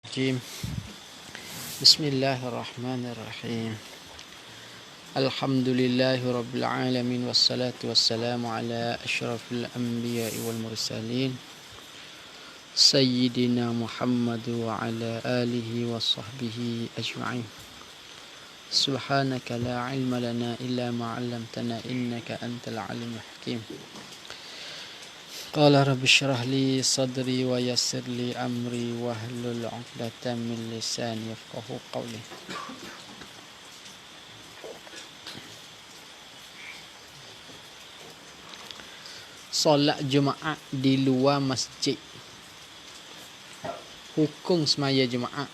الرجيم. بسم الله الرحمن الرحيم. الحمد لله رب العالمين والصلاة والسلام على أشرف الأنبياء والمرسلين سيدنا محمد وعلى آله وصحبه أجمعين. سبحانك لا علم لنا إلا ما علمتنا إنك أنت العليم الحكيم. قال رب اشرح لي صدري ويسر لي أمري واحلل عقدة من لساني يفقهوا قولي. Solat Jumaat di luar masjid. Hukum semaya Jumaat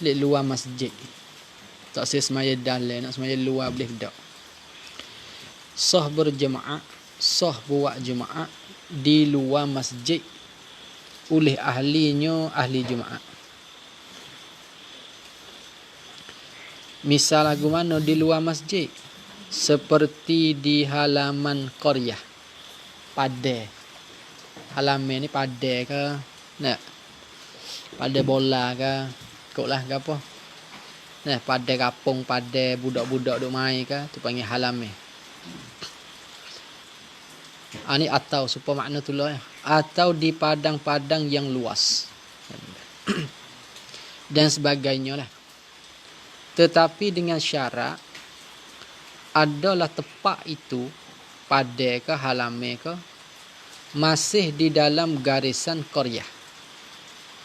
di luar masjid. Tak saya semaya dalam, nak semaya luar boleh tak. Sah berjemaah, sah buat Jumaat di luar masjid oleh ahlinya ahli Jumaat. Misal lagu mana di luar masjid? Seperti di halaman qaryah. Padai. Halaman ni padai ke? Nak? Padai bola ke? Ikutlah ke apa? Nah, padai kapung, padai budak-budak duk main ke? Tu panggil halaman. Ini atau supaya makna tu lah. Atau di padang-padang yang luas. Dan sebagainya lah. Tetapi dengan syarat adalah tempat itu padai ke halaman ke masih di dalam garisan qaryah.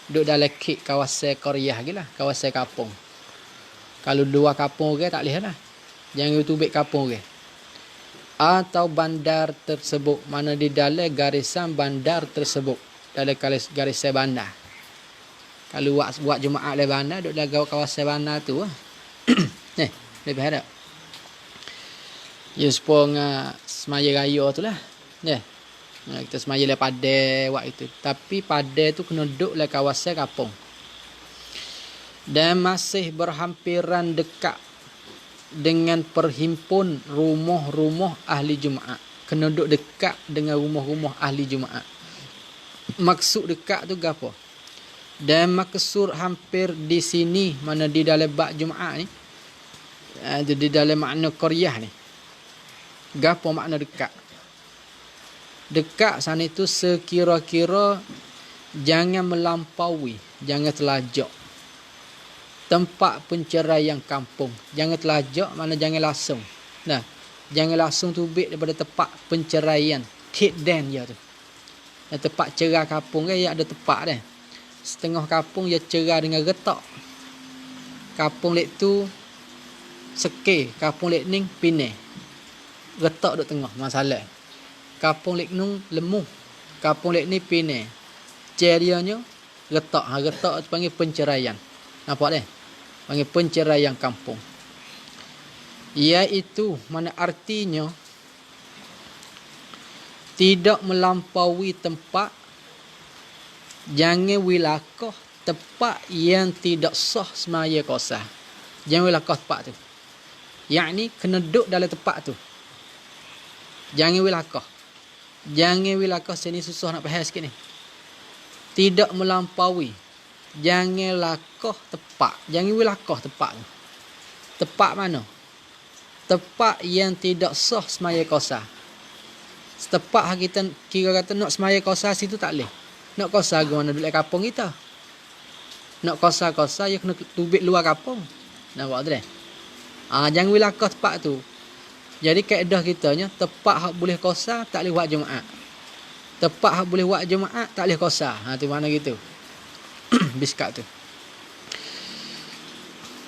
Duduk dalam kek kawasan qaryah ke lah, kawasan kampung. Kalau dua kampung ke tak boleh lah. Jangan tubik kampung ke. Atau bandar tersebut, mana di dalam garisan bandar tersebut, dalam garisan bandar. Kalau buat Jumaat di bandar, duduk dalam kawasan bandar tu lah. Lebih harap. Ya supaya semaya raya tu lah. Ya. Kita semaya le padai waktu itu. Tapi padai tu kena duduk le kawasan kampung. Dan masih berhampiran dekat dengan perhimpun rumah-rumah ahli Jumaat. Kena duduk dekat dengan rumah-rumah ahli Jumaat. Maksud dekat tu apa? Dan maksud hampir di sini, mana di dalam bab Jumaat ni, di dalam makna qaryah ni. Gapo makna dekat? Dekat sana itu sekira-kira jangan melampaui, jangan telajak tempat penceraian kampung. Jangan telajak, mana jangan langsung. Nah, jangan langsung tubik daripada tempat penceraian. Hit dan dia tu. Dan tempat cerai kampung kan, dia ada tempat dia. Setengah kampung dia cerai dengan retak. Kampung lek tu seke, kampung lek ning pinai. Retak duk tengah masalah. Kampung lek nung lemuh. Kampung lek ni pinai. Cerianya retak. Retak tu panggil penceraian. Nampak dia? Panggil penceraian kampung. Iaitu mana artinya tidak melampaui tempat, jangan wilakah tempat yang tidak sah semaya qasah. Jangan wilakah tempat tu. Yakni kena duduk dalam tempat tu. Jangan wilakah. Jangan wilakah, sini susah nak faham sikit ni. Tidak melampaui. Jangan lakah tempat. Jangan wilakah tempat tu. Tempat mana? Tempat yang tidak sah semaya qasah. Setempat kita kira kata nak semaya qasah situ tak boleh. Nak qasah ke mana duduk kampung kita? Nak qasah-qasah ya kena tubik luar kampung. Nampak tu dah? Jangan wilakah tempat tu. Jadi kaedah kitanya, tempat hak boleh qasah tak boleh buat Jumaat. Tempat hak boleh buat Jumaat tak boleh qasah. Tu mana gitu. Biskat tu.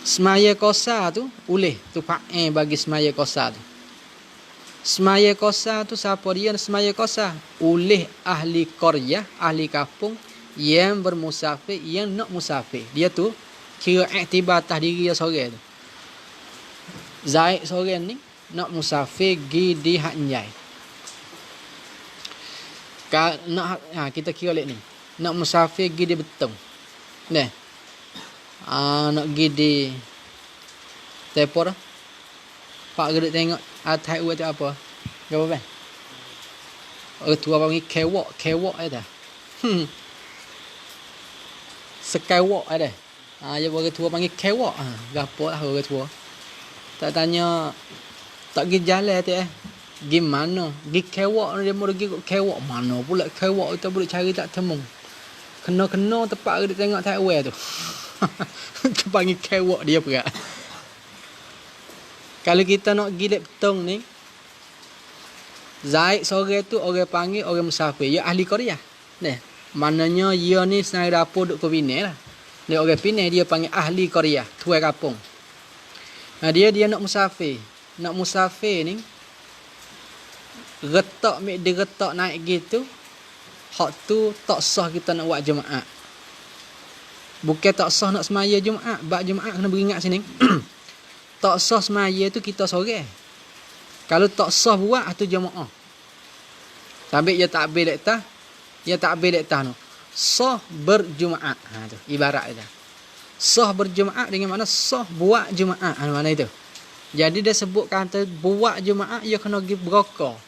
Semaya qasah tu boleh. Tu fa'il bagi semaya qasah tu. Semaya qasah tu siapa dia semaya qasah? Oleh ahli qaryah, ahli kampung yang bermusafir, yang nak musafir. Dia tu kira iktibar atas diri dia seorang tu. Zaid seorang ni nak musafir pergi di hak Njai. Kita kira lek ni. Nak musafir pergi di Betong. Nah. Nak pergi di Tepor. Pak gedek tengok atas uat tu apa? Apa bang? Tu apa panggil kewak, kewak dah. Sekewak ada. Ya orang tua panggil kewak. Gapo lah orang tua. Tak tanya, tak pergi jalan tu gimana? Pergi kewak dia mau pergi kewak mana pula kewak kita boleh cari tak temu. Kena-kena tempat dia tengok tak aware tu. Kita panggil kewak dia pula. Kalau kita nak pergi petong ni, Zaid sore tu orang panggil orang musafir. Ya ahli Korea. Nah, maknanya dia ni senang dapur duk ke Penang lah. Dia orang Penang dia panggil ahli Korea, tuai kampung. Dia nak musafir. Nak musafir ni retak dia retak naik gitu. Hak tu tak sah kita nak buat jemaah. Bukan tak sah nak semaya Jumaat. Bab Jumaat kena beringat sini. Tak sah semaya tu kita sore. Kalau tak sah buat tu jemaah. Sampai dia tak ambil lektah. Dia tak ambil lektah tu. Sah berjumaat. Tu ibarat dia. Sah berjumaat dengan mana sah buat Jumaat. Mana itu? Jadi dia sebut kata buat Jumaat dia kena pergi berokah.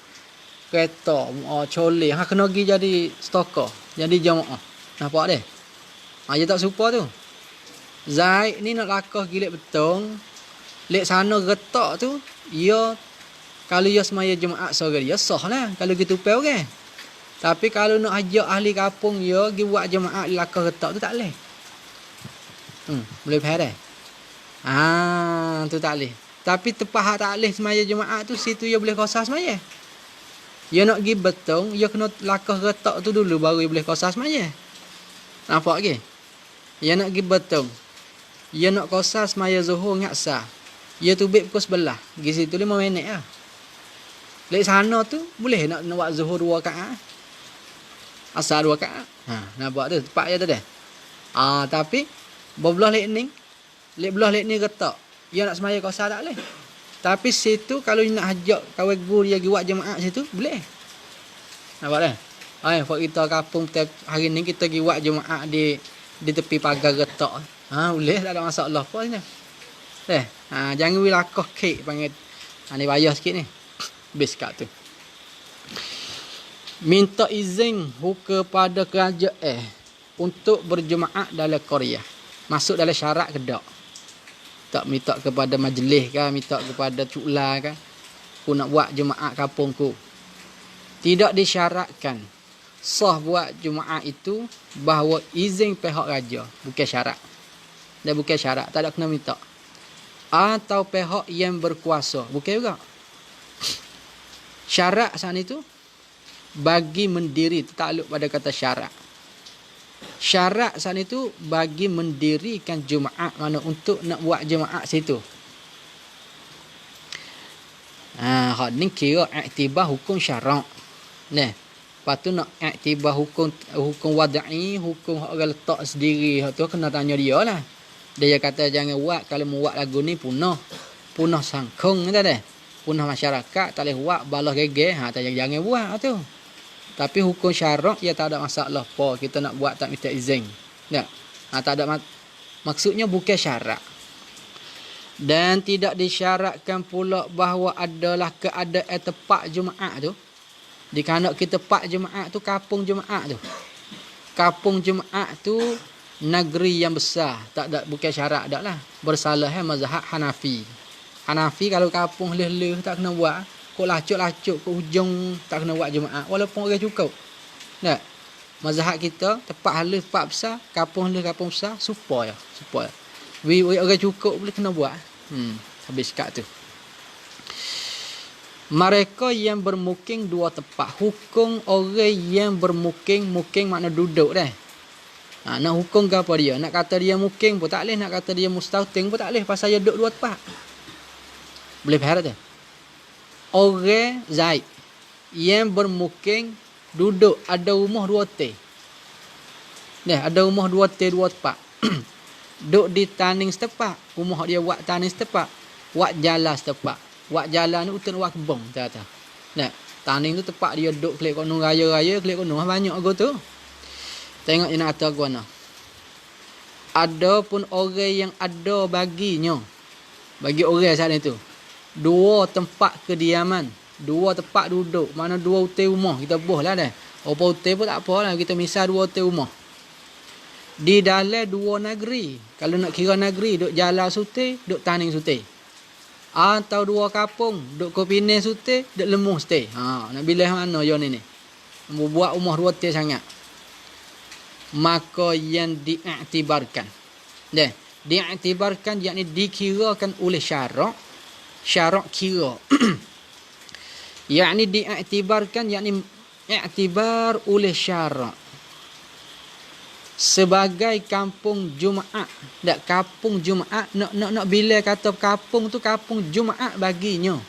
Kereta, coleh, kena pergi jadi stoker, jadi jemaah. Nampak dia? Dia tak serupa tu. Zaid ni nak lakah gilik betong. Lek sana retak tu, dia kalau dia semaya Jumaat sore dia sah lah. Kalau gitu pe orang. Tapi kalau nak ajak ahli kampung dia pergi buat Jumaat lakah retak tu tak leh. Boleh faham dah? Tu tak leh. Tapi tepat tak leh semaya Jumaat tu situ dia boleh qasas semaya. Dia nak pergi betong, dia kena lakah retak tu dulu baru dia boleh qasas semaya. Nampak ke? Dia nak pergi betong. Dia nak qasas semaya Zuhur ingat sah. Dia tubik pukul 11. Pergi situ 5 minit lah. Lek sana tu boleh nak buat Zuhur 2 rakaat. Asar 2 rakaat. Nampak tu tepat je tu dah. Tapi belah lek ni retak. Dia nak semaya qasas tak boleh. Tapi situ kalau nak ajak kawan guru dia pergi buat jemaah situ boleh. Nampak dah? Buat kita kampung hari ni kita pergi buat jemaah di tepi pagar retak. Boleh tak ada masalah apa ni. Jangan wilakah kek panggil. Ni payah sikit ni. Best kat tu. Minta izin kepada kerajaan untuk berjemaah dalam Korea. Masuk dalam syarat ke tak? Tak minta kepada majlis ke, minta kepada cukla ke, ku nak buat jemaah kampungku. Tidak disyaratkan sah buat jemaah itu bahawa izin pihak raja, bukan syarat. Dan bukan syarat, tak ada kena minta. Atau pihak yang berkuasa, bukan juga. Syarat saat itu bagi mendiri, takluk pada kata syarat. Syarat saat itu bagi mendirikan Jumaat mana untuk nak buat Jumaat situ. Hak ni kira iktibar hukum syarak. Nah, lepas tu nak iktibar hukum wadai, hukum hak orang letak sendiri, hak tu kena tanya dia lah. Dia kata jangan buat, kalau mau buat lagu ni punah sangkung kata dia. Punah masyarakat, tak boleh buat balas geger, jangan buat tu. Tapi hukum syarak dia tak ada masalah apa kita nak buat tak minta izin. Tak. Tak ada maksudnya bukan syarak. Dan tidak disyaratkan pula bahawa adalah keadaan tempat Jumaat tu. Di kanak kita tempat Jumaat tu kampung Jumaat tu. Kampung Jumaat tu negeri yang besar. Tak ada bukan syarak dak lah. Bersalah mazhab Hanafi. Hanafi kalau kampung leh-leh tak kena buat. Kok lacuk-lacuk ke hujung tak kena buat Jumaat walaupun orang cukup. Tak. Mazhab kita tempat halus tempat besar, kampung besar supaya. Orang cukup boleh kena buat. Habis kat tu. Mereka yang bermukim dua tempat. Hukum orang yang bermukim makna duduk dah. Nak hukum ke apa dia? Nak kata dia mukim pun tak boleh, nak kata dia mustautin pun tak boleh pasal dia duduk dua tempat. Boleh faham tak? Orang Zaid yang bermukim duduk ada rumah dua hotel. Ada rumah dua hotel dua tempat. Duduk di taning setempat, rumah dia buat taning setempat, buat jalan setempat. Buat jalan ni untuk buat kebun kata. Taning tu tempat dia duduk klik kono raya-raya, klik kono banyak aku tu. Tengok dia nak kata aku mana. Ada pun orang yang ada baginya. Bagi orang saat itu. Dua tempat kediaman, dua tempat duduk, mana dua hotel rumah kita buh lah dah. Apa hotel pun tak apa lah, kita misal dua hotel rumah. Di dalam dua negeri. Kalau nak kira negeri, duk Jalan Sute, duk Taning Sute. Atau dua kampung, duk Kopine Sute, duk Lemuh Sute. Nak pilih mana yo ni? Buat umur 2 tahun sangat. Maka yang diiktibarkan. Diiktibarkan yakni dikirakan oleh syarak. Syarak kira. yakni diiktibarkan yakni iktibar oleh syarak. Sebagai kampung Jumaat. Tak kampung Jumaat. Nak bila kata kampung tu kampung Jumaat baginya.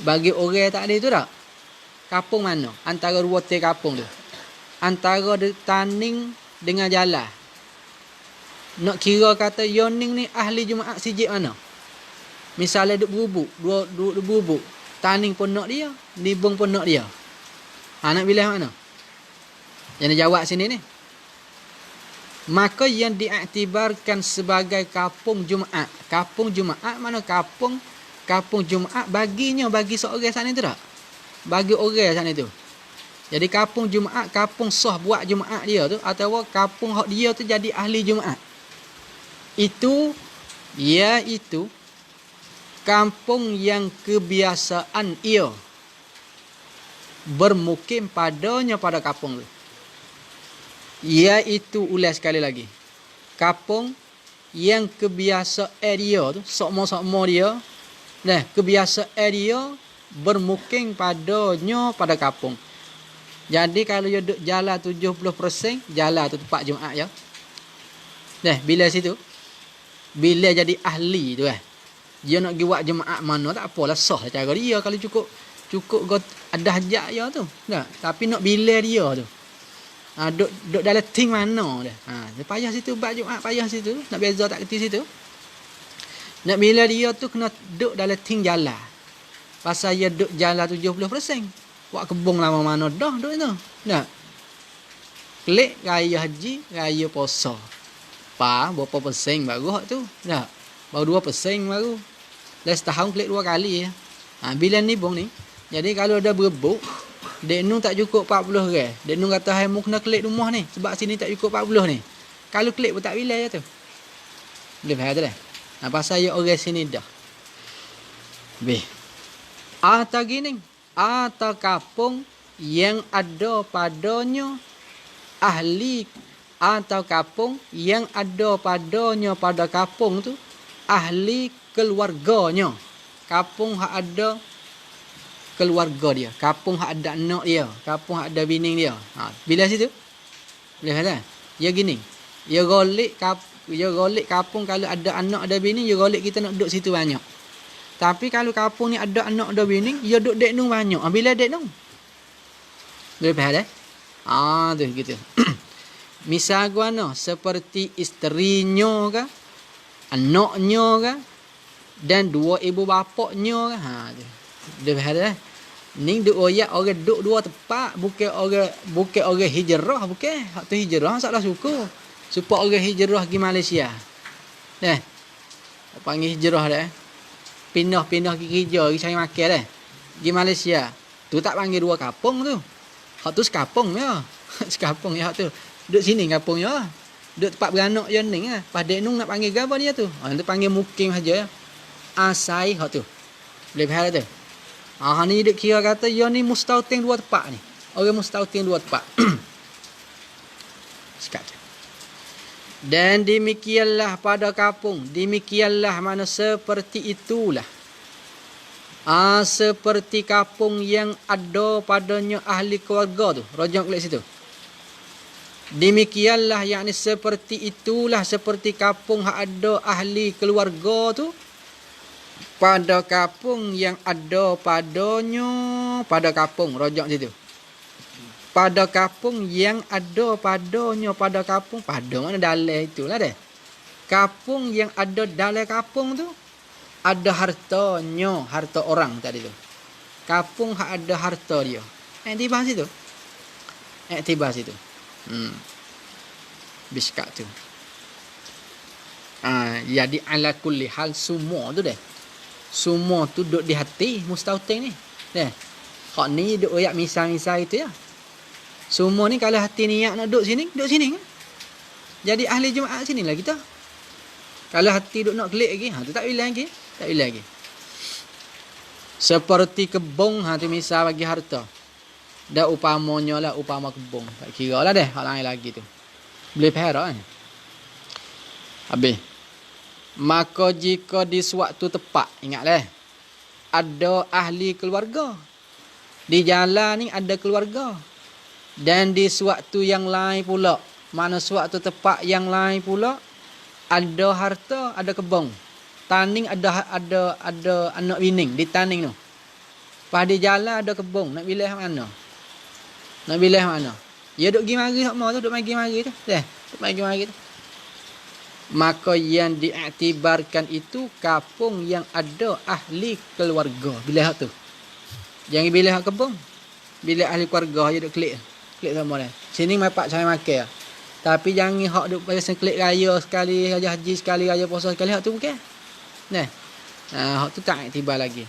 Bagi orang tak ada tu tak? Kampung mana? Antara dua tiga kampung tu. Antara Taning dengan Jalan. Nak kira kata Yoning ni ahli Jumaat sijik mana? Misalnya duk berubuk. Duk berubuk. Taning pun nak dia. Nibung pun nak dia. Nak pilih mana? Yang jawab sini ni. Maka yang diiktibarkan sebagai kampung Jumaat. Kampung Jumaat mana kampung? Kampung Jumaat baginya bagi seorang sana tu tak? Bagi orang sana tu. Jadi kampung Jumaat, kampung sah buat Jumaat dia tu. Atau kampung hak dia tu jadi ahli Jumaat. Itu, iaitu kampung yang kebiasaan ia bermukim padanya pada kampung tu. Iaitu ulas sekali lagi. Kampung yang kebiasaan dia tu, sokmo-sokmo dia, kebiasaan dia bermukim padanya pada kampung. Jadi kalau dia duduk jalan 70%, jalan tu tempat Jumaat ya. Bila situ, bila jadi ahli tu dia nak pergi buat Jumaat mana tak apalah, sah cara dia kalau cukup ada hajat dia tu. Tapi nak bila dia tu. Duduk dalam ting mana dah. Dia payah situ buat Jumaat, payah situ. Nak beza tak kerti situ. Nak bila dia tu kena duduk dalam ting jalan. Pasal dia duduk jalan 70%. Buat kebun lama mana dah duduk tu. Klik raya haji, raya puasa. Berapa persen baru hak tu. Baru 2% baru. Dah setahun klik 2 kali. Bila ni bong ni. Jadi kalau ada berebut, Dek Nun tak cukup 40 orang. Dek Nun kata, hai mu kena klik rumah ni. Sebab sini tak cukup 40 ni. Kalau klik pun tak bila je tu. Boleh faham tu dah? Pasal ya orang sini dah. Atau gini. Atau kampung yang ada padanya ahli. Atau kampung yang ada padanya pada kampung tu ahli keluarganya. Kampung hak ada keluarga dia. Kampung hak ada anak dia. Kampung hak ada bini dia. Bila situ? Boleh kata? Ya gini. Ya golik kampung kalau ada anak ada bini, ya golik kita nak duduk situ banyak. Tapi kalau kampung ni ada anak ada bini, ya duduk Dek Nun banyak. Bila Dek Nun? Boleh faham tu gitu. Misal guana seperti isterinya ke, anaknya ke, dan 2 ibu bapaknya ke. Dia faham ni duk oyak orang duk 2 tempat, bukan orang hijrah, bukan. Hak tu hijrah salah suku. Supaya orang hijrah pergi Malaysia. Panggil hijrah dah. Pindah pergi kerja, pergi cari makan dah. Pergi Malaysia. Tu tak panggil 2 kampung tu. Hak tu sekampung ya. Sekampung ya hak tu. Duduk sini kampung ya. Duduk tempat beranak je ni Pas Dek Nun nak panggil gapo dia tu. Dia panggil mukim saja. Asai hak tu. Boleh faham tu? Ni duk kira kata ya ni mustautin 2 tempat ni. Orang mustautin 2 tempat. Sekat. Dan demikianlah pada kampung. Demikianlah mana seperti itulah. Seperti kampung yang ada padanya ahli keluarga tu. Rojak klik situ. Demikianlah yakni seperti itulah. Seperti kampung yang ada ahli keluarga tu. Pada kampung yang ada padanya. Pada kampung. Rojak situ. Pada kampung yang ada padanya pada kampung. Pada mana dalam itulah dah. Kampung yang ada dalam kampung tu. Ada hartanya. Harta orang tadi tu. Kampung yang ada harta dia. Tiba situ. Tiba situ. Biskat tu. Jadi ala kulli hal semua tu dah. Semua tu duduk di hati mustautin ni. Hak ni duduk oyak misal-misal itu ya. Semua ni kalau hati niat nak duduk sini, duduk sini. Jadi ahli Jumaat sinilah kita. Kalau hati duk nak klik lagi, tu tak boleh lagi. Tak boleh lagi. Seperti kebun, tu misal bagi harta. Dah upamanya lah, upama kebun. Tak kira lah deh, hal lain lagi tu. Boleh perak kan? Habis. Maka jika di suatu tempat, ingatlah, ada ahli keluarga. Di jalan ni ada keluarga. Dan di suatu yang lain pula, mana suatu tempat yang lain pula, ada harta, ada kebun. Taning ada anak wining di taning tu. Pas di jalan ada kebun, nak pilih mana? Nak pilih mana? Ya duk pergi mari hak mau tu, duk pergi mari tu. Duk pergi mari tu. Maka yang diiktibarkan itu kampung yang ada ahli keluarga. Bila hak tu. Jangan bila hak kebun. Bila ahli keluarga je duk klik. Klik sama dia. Sini mapak saya makan. Tapi jangan hak duk pasal klik raya sekali, raya haji sekali, raya puasa sekali, hak tu bukan. Nah. Hak tu tak iktibar lagi.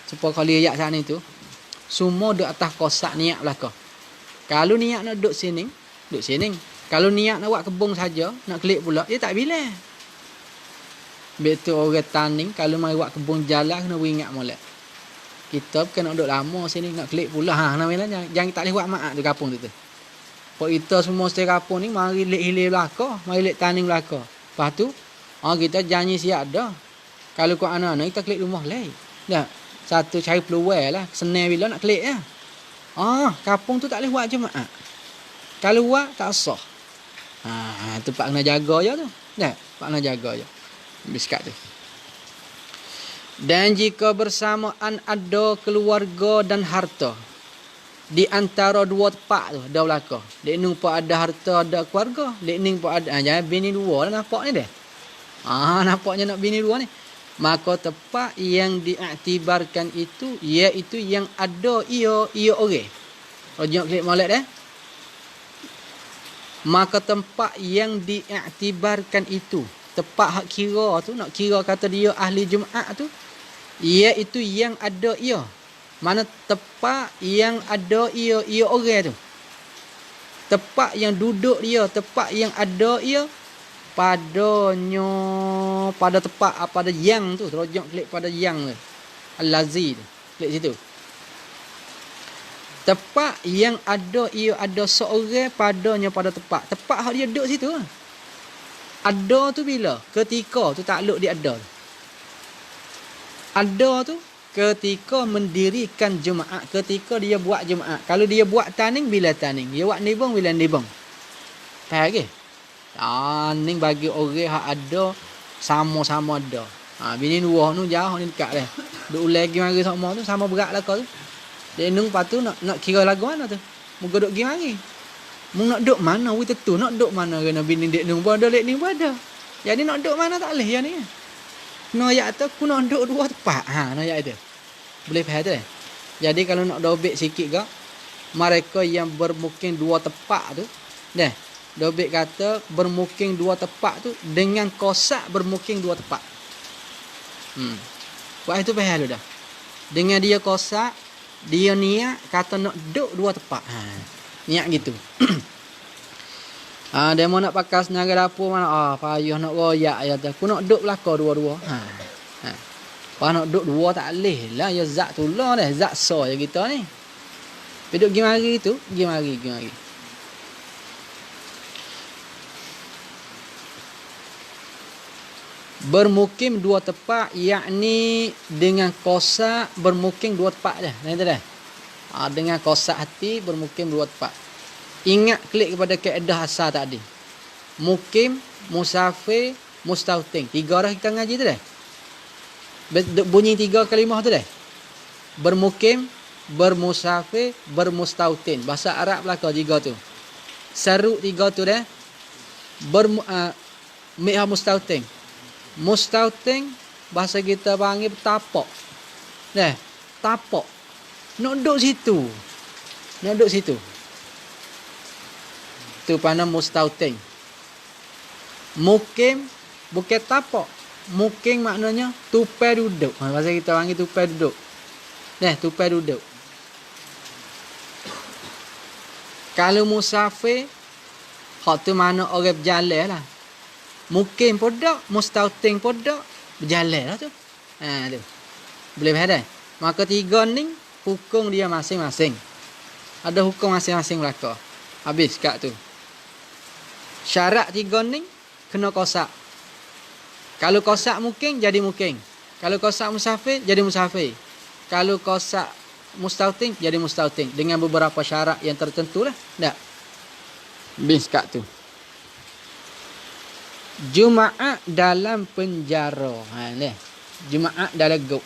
Supaya kalau ayat sana tu semua duk atas kosak niat belaka. Kalau niat nak duduk sini, duduk sini. Kalau niat nak buat kebun saja, nak klik pula, dia tak bila. Betul orang taning, kalau mai buat kebun jalan, kena beringat molek. Kita bukan nak duduk lama sini, nak klik pula. Namanya jangan tak boleh buat maak di kampung tu. Pok kita semua setiap kampung ni, mari lek hilir belaka, mari lek taning belaka. Lepas tu, kita janji siap dah. Kalau kau anak-anak, kita klik rumah lain. Dah, satu cari peluang lah, senang bila nak klik lah. Kampung tu tak boleh buat jemaah. Kalau buat tak sah. Tu pak kena jaga je tu. Dah, pak kena jaga je. Biskat tu. Dan jika bersamaan ada keluarga dan harta di antara dua tempat tu, dah belaka. Dek ning pak ada harta, ada keluarga. Dek ning pak ada jangan bini dua lah nampak ni dah. Nampaknya nak bini dua ni. Maka tempat yang diiktibarkan itu iaitu yang ada ia orang. Rojak klik molek dah. Maka tempat yang diiktibarkan itu, tempat hak kira tu, nak kira kata dia ahli Jumaat tu, iaitu yang ada ia. Mana tempat yang ada ia orang tu. Tempat yang duduk dia, tempat yang ada ia, padanya pada tempat pada yang tu, rojak klik pada yang tu, al-lazi tu, klik situ. Tempat yang ada ia ada seorang padanya pada tempat hak dia duduk situ. Ada tu bila ketika tu takluk dia ada. Ada tu ketika mendirikan Jumaat, ketika dia buat Jumaat. Kalau dia buat taning bila taning, dia buat nibung bila nibung. Faham ke? Taning bagi orang hak ada sama-sama ada. Bini dua tu jauh ni dekat dah. Duk lagi mari sama tu sama berat lah kau tu. Dia nung patu nak kira lagu mana tu. Muka duk pergi mari. Mung nak duk mana we tentu nak duk mana kena bini dek nung pada lek ni pada. Jadi nak duk mana tak leh ya ni. No ayat tu aku nak duk dua tempat. No ayat tu. Boleh faham tu. Jadi kalau nak dobek sikit gak mereka yang bermukim dua tempat tu, dah dobek kata bermukim dua tempat tu dengan kosak bermukim dua tempat. Buat itu faham dah. Dengan dia kosak, dia niat kata nak duduk dua tempat. Niat gitu. Dia mau nak pakai senaga dapur mana? Payah nak royak ya tu. Aku nak duduk belakang dua-dua. Pas nak duduk dua tak leh lah. Ya zat tu lah dah. Zat so je kita ni. Duduk pergi mari tu. Pergi mari. Bermukim dua tempat, yakni dengan kosak bermukim dua tempat dah. Nanti dah. Dengan kosak hati bermukim dua tempat. Ingat klik kepada kaedah asal tadi. Mukim, musafir, mustautin. Tiga dah kita ngaji tu dah. Bunyi tiga kalimah tu dah. Bermukim, bermusafir, bermustautin. Bahasa Arab belaka tiga tu. Seru tiga tu dah. Mi'ah mustautin. Mustautin bahasa kita panggil tapak. Dah, tapak. Nak duduk situ. Tu pana mustautin. Mukim bukan tapak. Mukim maknanya tupai duduk. Bahasa kita panggil tupai duduk. Dah, tupai duduk. Kalau musafir Hak tu mana orang berjalan lah. Mungkin pun tak, mustautin pun tak, berjalan lah tu. Tu. Boleh faham dah? Maka 3 ni hukum dia masing-masing. Ada hukum masing-masing belaka. Habis kat tu. Syarat 3 ni kena kosak. Kalau kosak mungkin jadi mungkin. Kalau kosak musafir jadi musafir. Kalau kosak mustautin jadi mustautin dengan beberapa syarat yang tertentu lah. Tak. Habis kat tu. Jumaat dalam penjara. Jumaat dalam gok.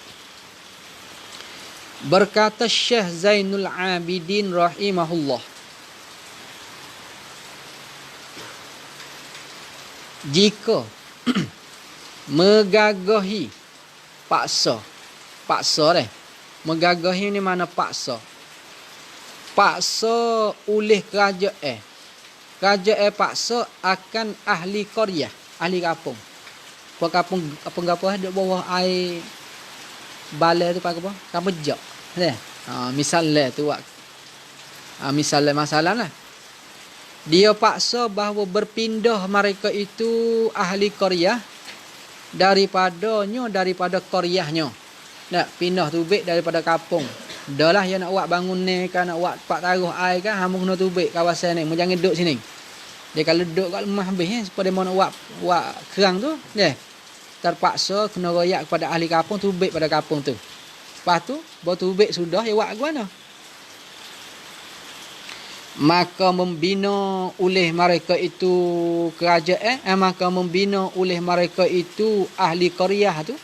Berkata Syekh Zainul Abidin rahimahullah. Jika megagahi paksa. Paksa megagahi ni mana paksa? Paksa oleh kerajaan. Kerajaan paksa akan ahli qaryah. Ahli kampung. Kampung ada bawah air balai tu pakai apa? Kampung jak. Misalnya tu misalnya masalah lah. Dia paksa bahawa berpindah mereka itu ahli qaryah daripada qaryahnya. Nak pindah tubik daripada kampung. Dah lah yang nak buat bangun ni kan, nak buat pak taruh air kan, hang kena tubik kawasan ni. Mu jangan duduk sini. Dia kalau duduk kat rumah habis supaya mau nak buat kerang tu, terpaksa kena royak kepada ahli kampung tubik pada kampung tu. Lepas tu, baru tubik sudah, ya buat ke mana? Maka membina oleh mereka itu kerajaan, maka membina oleh mereka itu ahli qaryah tu,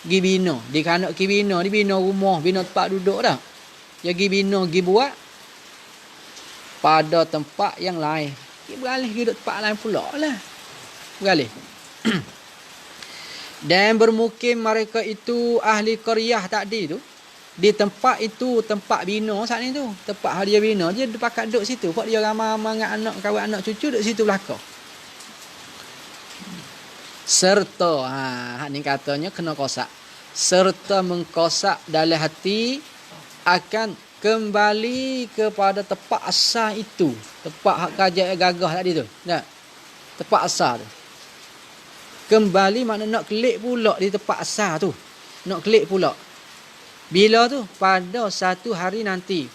gi bina. Dia kan nak gi bina, dia bina rumah, bina tempat duduk dah. Dia gi bina, gi buat pada tempat yang lain. Dia beralih duduk tempat lain pula lah. Beralih. Dan bermukim mereka itu ahli qaryah tadi tu di tempat itu, tempat bina saat ni tu, tempat dia bina, dia pakat duduk situ. Pak dia ramai-ramai dengan anak, kawan anak cucu duduk situ belakang. Serta ni katanya kena kosak. Serta mengkosak dalam hati akan kembali kepada tempat asal itu. Tempat hak kerajaan gagah tadi tu. Tak? Tempat asal tu. Kembali makna nak klik pula di tempat asal tu. Nak klik pula. Bila tu? Pada satu hari nanti.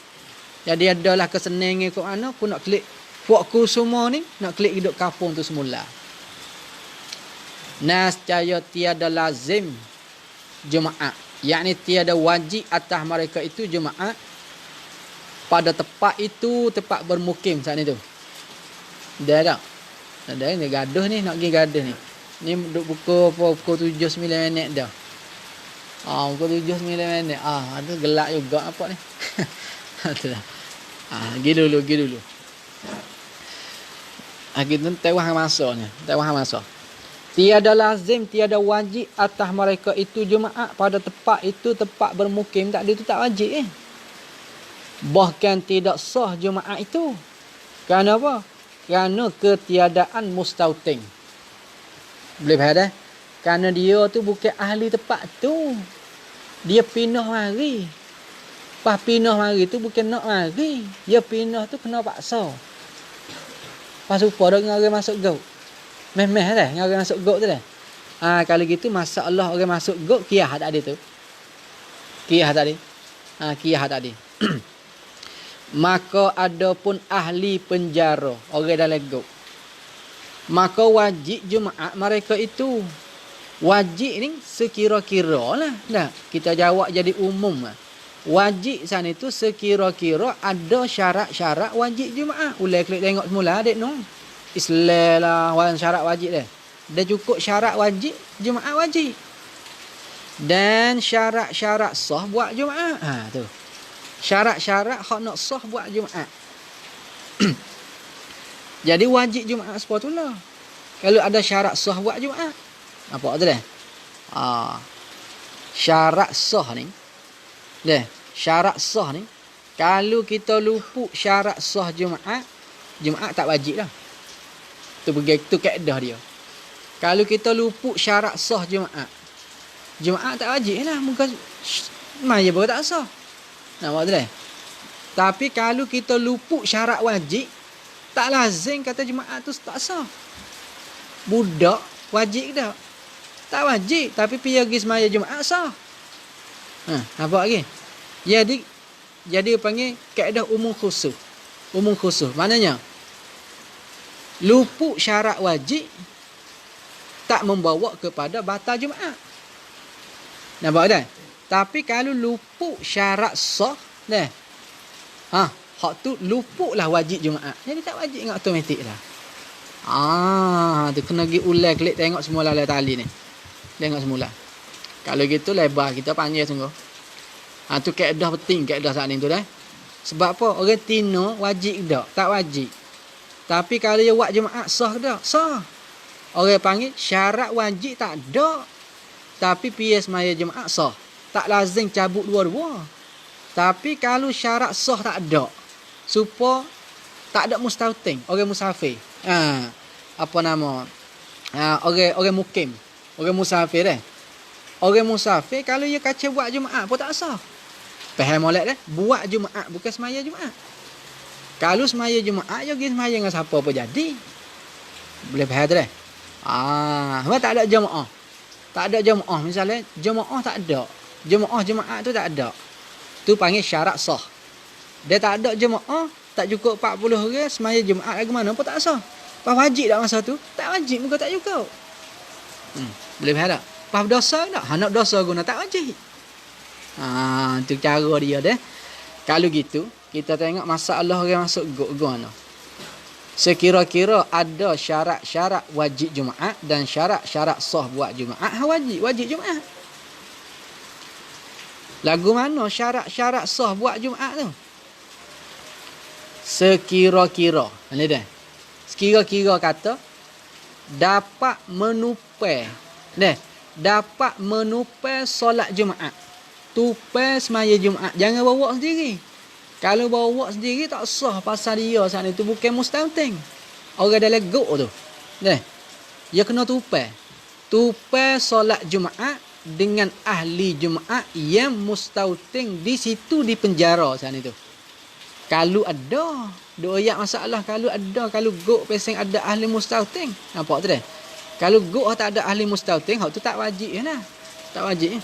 Jadi adalah kesenangan ikut mana aku nak klik. Puakku semua ni nak klik hidup kampung tu semula. Nascaya tiada lazim Jumaat. Yakni tiada wajib atas mereka itu Jumaat pada tempat itu, tempat bermukim saat itu. Dia tak? Ada ni gaduh ni, nak pergi gaduh ni. Ni pukul 7-9 minit dah. Pukul 7-9 minit. Ada gelap juga apa ni. Itulah. Pergi dulu. Kita tewah masanya. Tiada lazim, tiada wajib atas mereka itu Jumaat pada tempat itu, tempat bermukim. Tak ada itu tak wajib Bahkan tidak sah Jumaat itu. Kerana apa? Kerana ketiadaan mustautin. Boleh faham dah? Kerana dia tu bukan ahli tempat tu. Dia pindah mari. Pas pindah mari tu bukan nak mari. Dia pindah tu kena paksa. Pas upah dengan orang masuk gok. Meh-meh dah dengan orang masuk gok tu dah. Kalau gitu masalah orang masuk gok kiyah tak ada tu. Kiyah tadi. Maka ada pun ahli penjara orang dalam gok. Maka wajib Jumaat mereka itu. Wajib ni sekira-kira lah. Nah, kita jawab jadi umum lah. Wajib sana itu sekira-kira ada syarat-syarat wajib Jumaat. Ulai klik tengok semula adik no. Islam lah syarat wajib dia. Dia cukup syarat wajib, Jumaat wajib. Dan syarat-syarat sah buat Jumaat. Tu. Syarat-syarat hak nak sah buat Jumaat. Jadi wajib Jumaat sepatutnya. Kalau ada syarat sah buat Jumaat. Apa tu dah? Syarat sah ni. Syarat sah ni. Kalau kita luput syarat sah Jumaat, Jumaat tak wajib lah. Tu kaedah dia. Kalau kita luput syarat sah Jumaat, Jumaat tak wajib lah. Muka maya baru tak sah. Nampak tu dah? Tapi kalau kita luput syarat wajib, Tak lazim kata Jumaat tu tak sah. Budak wajib tak? Tak wajib, tapi pergi semaya Jumaat sah. Nampak lagi? Jadi panggil kaedah umum khusus. Umum khusus. Maknanya luput syarat wajib tak membawa kepada batal Jumaat. Nampak tak? Tapi kalau luput syarat sah, hak tu luputlah wajib Jumaat. Jadi tak wajib dengan automatik lah. Tu kena pergi ulang klik tengok semula lah tali ni. Tengok semula. Kalau gitu lebar kita panggil sungguh. Tu kaedah penting, kaedah saat ni tu dah. Sebab apa? Orang tino wajib tak? Tak wajib. Tapi kalau dia buat Jumaat sah tak? Sah. Orang panggil syarat wajib tak ada. Tapi PS maya Jumaat sah. Tak lazim cabut dua-dua. Tapi kalau syarat sah tak ada, supaya tak ada mustautin, orang musafir. Apa nama? Orang mukim, orang musafir dah. Orang musafir kalau dia kaca buat Jumaat pun tak sah. Faham molek dah? Buat Jumaat bukan semaya Jumaat. Kalau semaya Jumaat dia pergi semaya dengan siapa apa jadi. Boleh faham tu dah? Sebab tak ada jemaah. Tak ada jemaah, misalnya jemaah tak ada. Jemaah tu tak ada. Tu panggil syarat sah. Dia tak ada jemaah, tak cukup 40 orang semaya Jumaat lagi mana pun tak sah. Pas wajib tak masa tu? Tak wajib, muka tak cukup. Boleh faham tak? Pas berdosa tak? Nak dosa guna tak wajib. Tu cara dia dah. Kalau gitu, kita tengok masalah orang masuk guna. Sekira-kira ada syarat-syarat wajib Jumaat dan syarat-syarat sah buat Jumaat, wajib Jumaat. Lagu mana syarat-syarat sah buat Jumaat tu? Sekira-kira. Ini dah. Sekira-kira kata dapat menupai. Dapat menupai solat Jumaat. Tupai semaya Jumaat. Jangan bawa sendiri. Kalau bawa sendiri tak sah pasal dia saat itu bukan mustautin. Orang dah legok tu. Dia kena tupai. Tupai solat Jumaat dengan ahli Jumaat yang mustautin di situ di penjara saat itu. Kalau ada ayat masalah, kalau gok pesing ada ahli mustautin. Nampak tu dah. Kalau gok tak ada ahli mustautin, hak tu tak wajib lah. Tak wajib.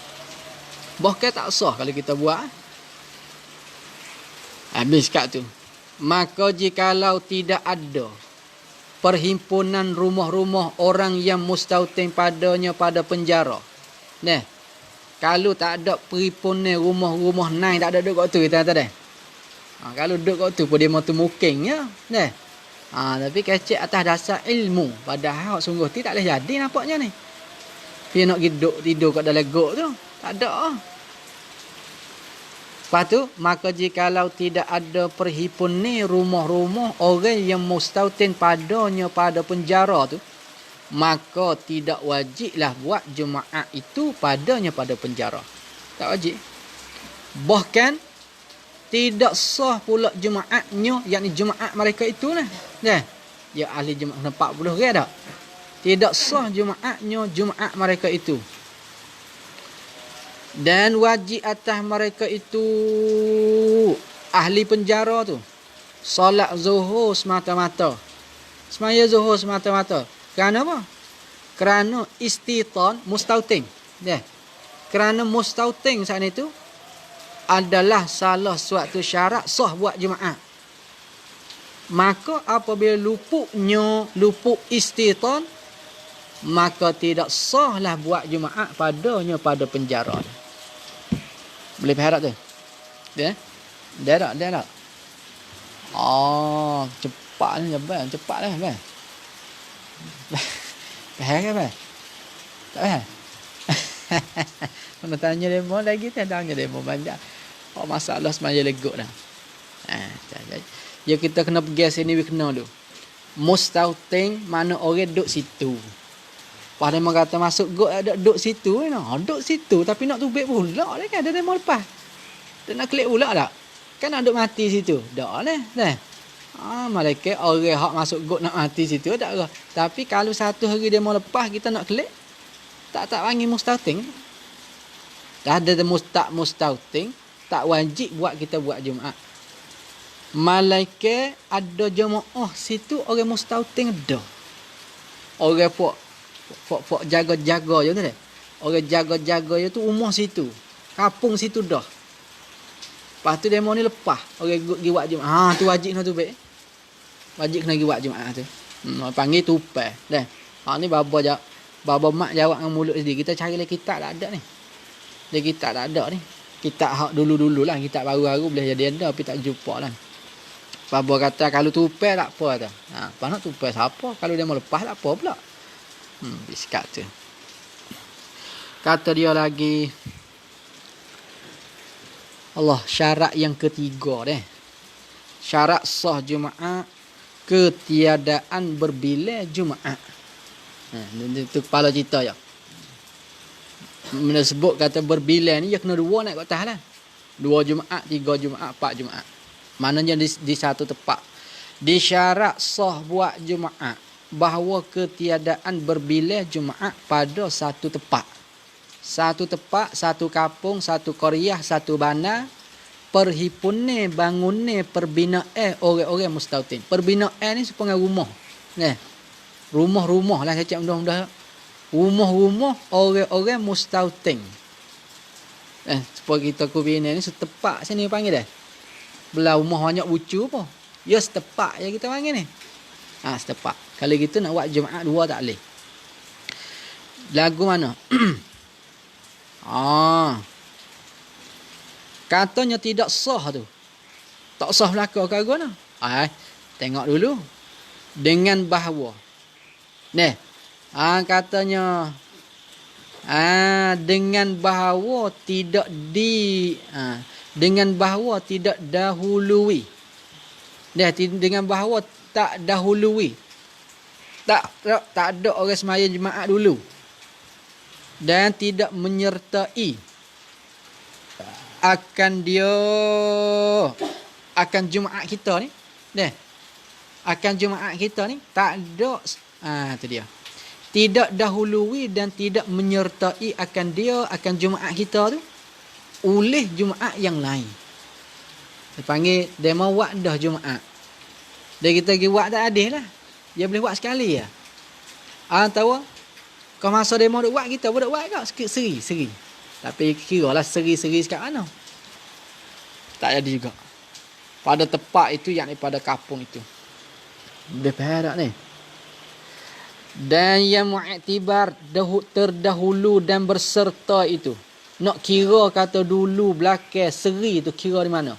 Bahkan tak sah kalau kita buat. Habis kat tu. Maka jikalau tidak ada perhimpunan rumah-rumah orang yang mustautin padanya pada penjara. Kalau tak ada perhimpunan rumah-rumah naik, tak ada duduk kat tu kita kata dah. Kalau duduk kat tu pun dia mahu muking ya. Tapi kecek atas dasar ilmu. Padahal sungguh tak boleh jadi nampaknya ni. Dia nak tidur kat dalam gok tu. Tak ada. Lepas tu, maka jikalau tidak ada perhimpunan rumah-rumah orang yang mustautin padanya pada penjara tu, maka tidak wajiblah buat Jumaat itu padanya pada penjara. Tak wajib. Bahkan tidak sah pula Jumaatnya, yakni Jumaat mereka itulah. Ya ahli Jumaat 40 orang tak? Tidak sah Jumaatnya, Jumaat mereka itu. Dan wajib atas mereka itu ahli penjara tu solat zuhur semata-mata. Semaya zuhur semata-mata. Kerana apa? Kerana istitan mustautin. Kerana mustautin saat itu adalah salah suatu syarat sah buat Jumaat. Maka apabila luput istitan, maka tidak sahlah buat Jumaat padanya pada penjara. Boleh faham tak tu? Dia tak? Cepat ni abang, cepat lah abang. Faham ke abang? Tak faham? Mana tanya demo lagi tak tanya demo banyak. Masalah semaya legok dah. Ya kita kena pergi sini kena dulu. Mustautin mana orang duduk situ. Pada dia kata masuk gok ada duduk situ duduk situ tapi nak tubik pula lah kan, ada demo lepas. Dia nak klik pula tak? Kan nak duduk mati situ. Dak lah. Malaikat orang hak masuk gok nak mati situ tak ke. Tapi kalau satu hari demo lepas kita nak klik, tak panggil mustautin. Dah ada mustautin, tak wajib buat kita buat Jumaat. Malaikat ada jemaah situ orang mustautin ada. Orang pok jaga-jaga je tu dah. Orang jaga-jaga je tu umur situ. Kampung situ dah. Lepas tu demo ni lepas. Orang pergi buat Jumaat. Tu wajib kena tu baik. Wajib kena pergi buat Jumaat tu. Panggil tupai. Dah. Ni baba mak jawab dengan mulut sendiri. Kita cari lagi kitab tak ada ni. Dia kitab tak ada ni. Kitab hak dulu-dulu lah. Kitab baru-baru boleh jadi ada. Tapi tak jumpa lah. Baba kata kalau tupai tak apa tu. Apa nak tupai siapa? Kalau dia mau lepas tak apa pula. Biskat tu. Kata dia lagi. Allah, syarat yang ketiga deh. Syarat sah Jumaat, ketiadaan berbilai Jumaat. Itu kepala cerita je. Mana sebut kata berbilai ni, dia kena dua naik ke atas lah. 2 Jumaat, 3 Jumaat, 4 Jumaat. Maknanya di satu tempat. Di syarat sah buat Jumaat, bahawa ketiadaan berbilai Jumaat pada satu tempat. Satu tempat, satu kampung, satu qaryah, satu bandar. Perhimpunan bangunan perbinaan orang-orang mustautin. Perbinaan ni sepengar rumah. Rumah-rumah lah saya cakap mudah-mudah. Rumah-rumah orang-orang mustautin. Supaya kita kubina ni setepak sini panggil dah. Belah rumah banyak bucu apa. Ya setepak je kita panggil ni. Setepak. Kalau gitu nak buat Jumaat 2 tak boleh. Lagu mana? Katanya tidak sah tu. Tak sah belaka ke agama. Tengok dulu. Dengan bahawa. Katanya. Dengan bahawa tidak dengan bahawa tidak dahului. Dengan bahawa tak dahului. Tak ada orang semaya Jumaat dulu. Dan tidak menyertai akan Jumaat kita ni. Akan Jumaat kita ni tak ada. Tu dia. Tidak dahului dan tidak menyertai akan Jumaat kita tu oleh Jumaat yang lain. Dia panggil dia mau buat dah Jumaat. Dia kita pergi buat tak adil lah. Dia boleh buat sekali ya. Tahu? Kau masa dia mau buat kita boleh buat kau seri. Tapi kira lah seri-seri sekat mana. Tak jadi juga. Pada tempat itu, yakni pada kampung itu. Boleh faham tak ni? Dan yang mu'tibar terdahulu dan berserta itu. Nak kira kata dulu, belakang, seri tu kira di mana?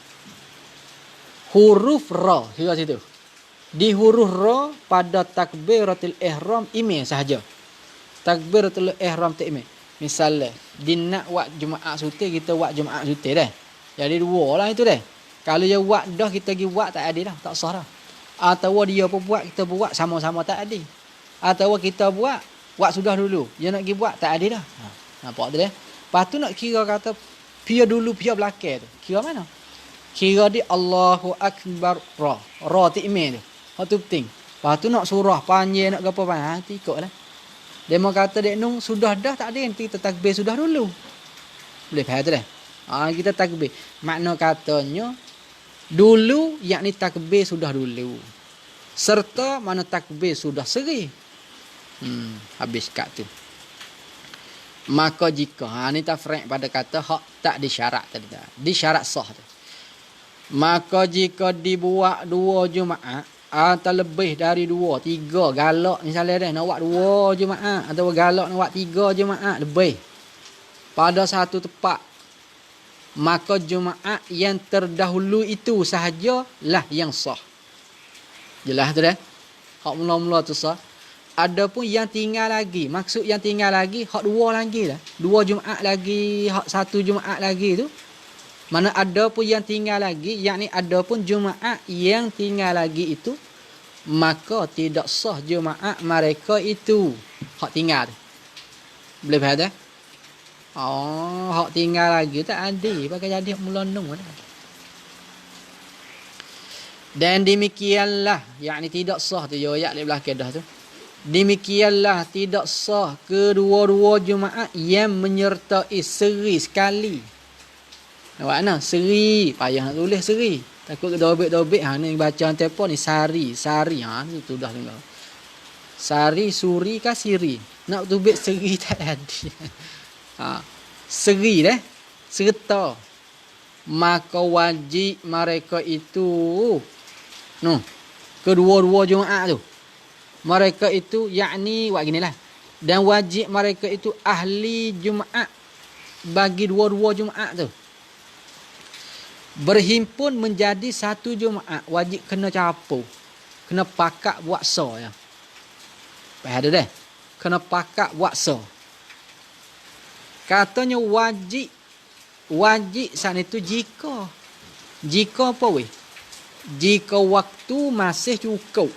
Huruf ra, kira situ. Di huruf ra pada takbiratul ihram ime sahaja. Takbiratul ihram tak ime. Misalnya, dia nak buat Jumaat suti, kita buat Jumaat suti dah. Jadi 2 lah itu dah. Kalau dia buat dah, kita pergi buat tak adil dah. Tak sah dah. Atau dia pun buat, kita buat sama-sama tak adil. Atau kita buat sudah dulu. Dia nak pergi buat tak adil dah. Nampak tu dah. Lepas tu nak kira kata, pia dulu, pia belakang tu. Kira mana? Kira di Allahu Akbar Ra. Ra ti'min tu. Itu penting. Lepas tu nak surah panjang, nak apa panjang. Ikut lah. Dia mau kata dek nung sudah dah tak ada yang kita takbir sudah dulu. Boleh faham tu dah. Kita takbir. Makna katanya dulu yakni takbir sudah dulu. Serta mana takbir sudah seri. Habis kat tu. Maka jika ni tafriq pada kata hak tak disyarat tadi dah. Disyarat sah tu. Maka jika dibuat 2 Jumaat atau lebih dari 2, 3 galak misalnya dah nak buat 2 Jumaat atau galak nak buat 3 Jumaat lebih pada satu tempat, maka Jumaat yang terdahulu itu sahajalah yang sah. Jelas tu dah. Hak mula-mula tu sah. Adapun yang tinggal lagi, maksud yang tinggal lagi hak 2 lagi dah. 2 Jumaat lagi, hak 1 Jumaat lagi tu. Mana ada pun yang tinggal lagi, yakni ada pun Jumaat yang tinggal lagi itu, maka tidak sah Jumaat mereka itu. Hak tinggal. Boleh faham tak? Hak tinggal lagi tak ada. Pakai jadi hak melondong. Dan demikianlah, yakni tidak sah tu, ayat di belakang dah tu. Demikianlah tidak sah kedua-dua Jumaat yang menyertai seri sekali. Nampak mana? Seri. Payah nak tulis seri. Takut dobek-dobek ni bacaan tempo ni sari tu dah tengok. Sari, suri kah siri. Nak tubik seri tak ada. Seri serta. Maka wajib mereka itu kedua-dua Jumaat tu. Mereka itu yakni buat ginilah. Dan wajib mereka itu ahli Jumaat bagi dua-dua Jumaat tu. Berhimpun menjadi satu Jumaat, wajib kena campur. Kena pakat buat so ya. Faham ada dah? Kena pakat buat so. Katanya wajib sana itu jika apa weh? Jika waktu masih cukup.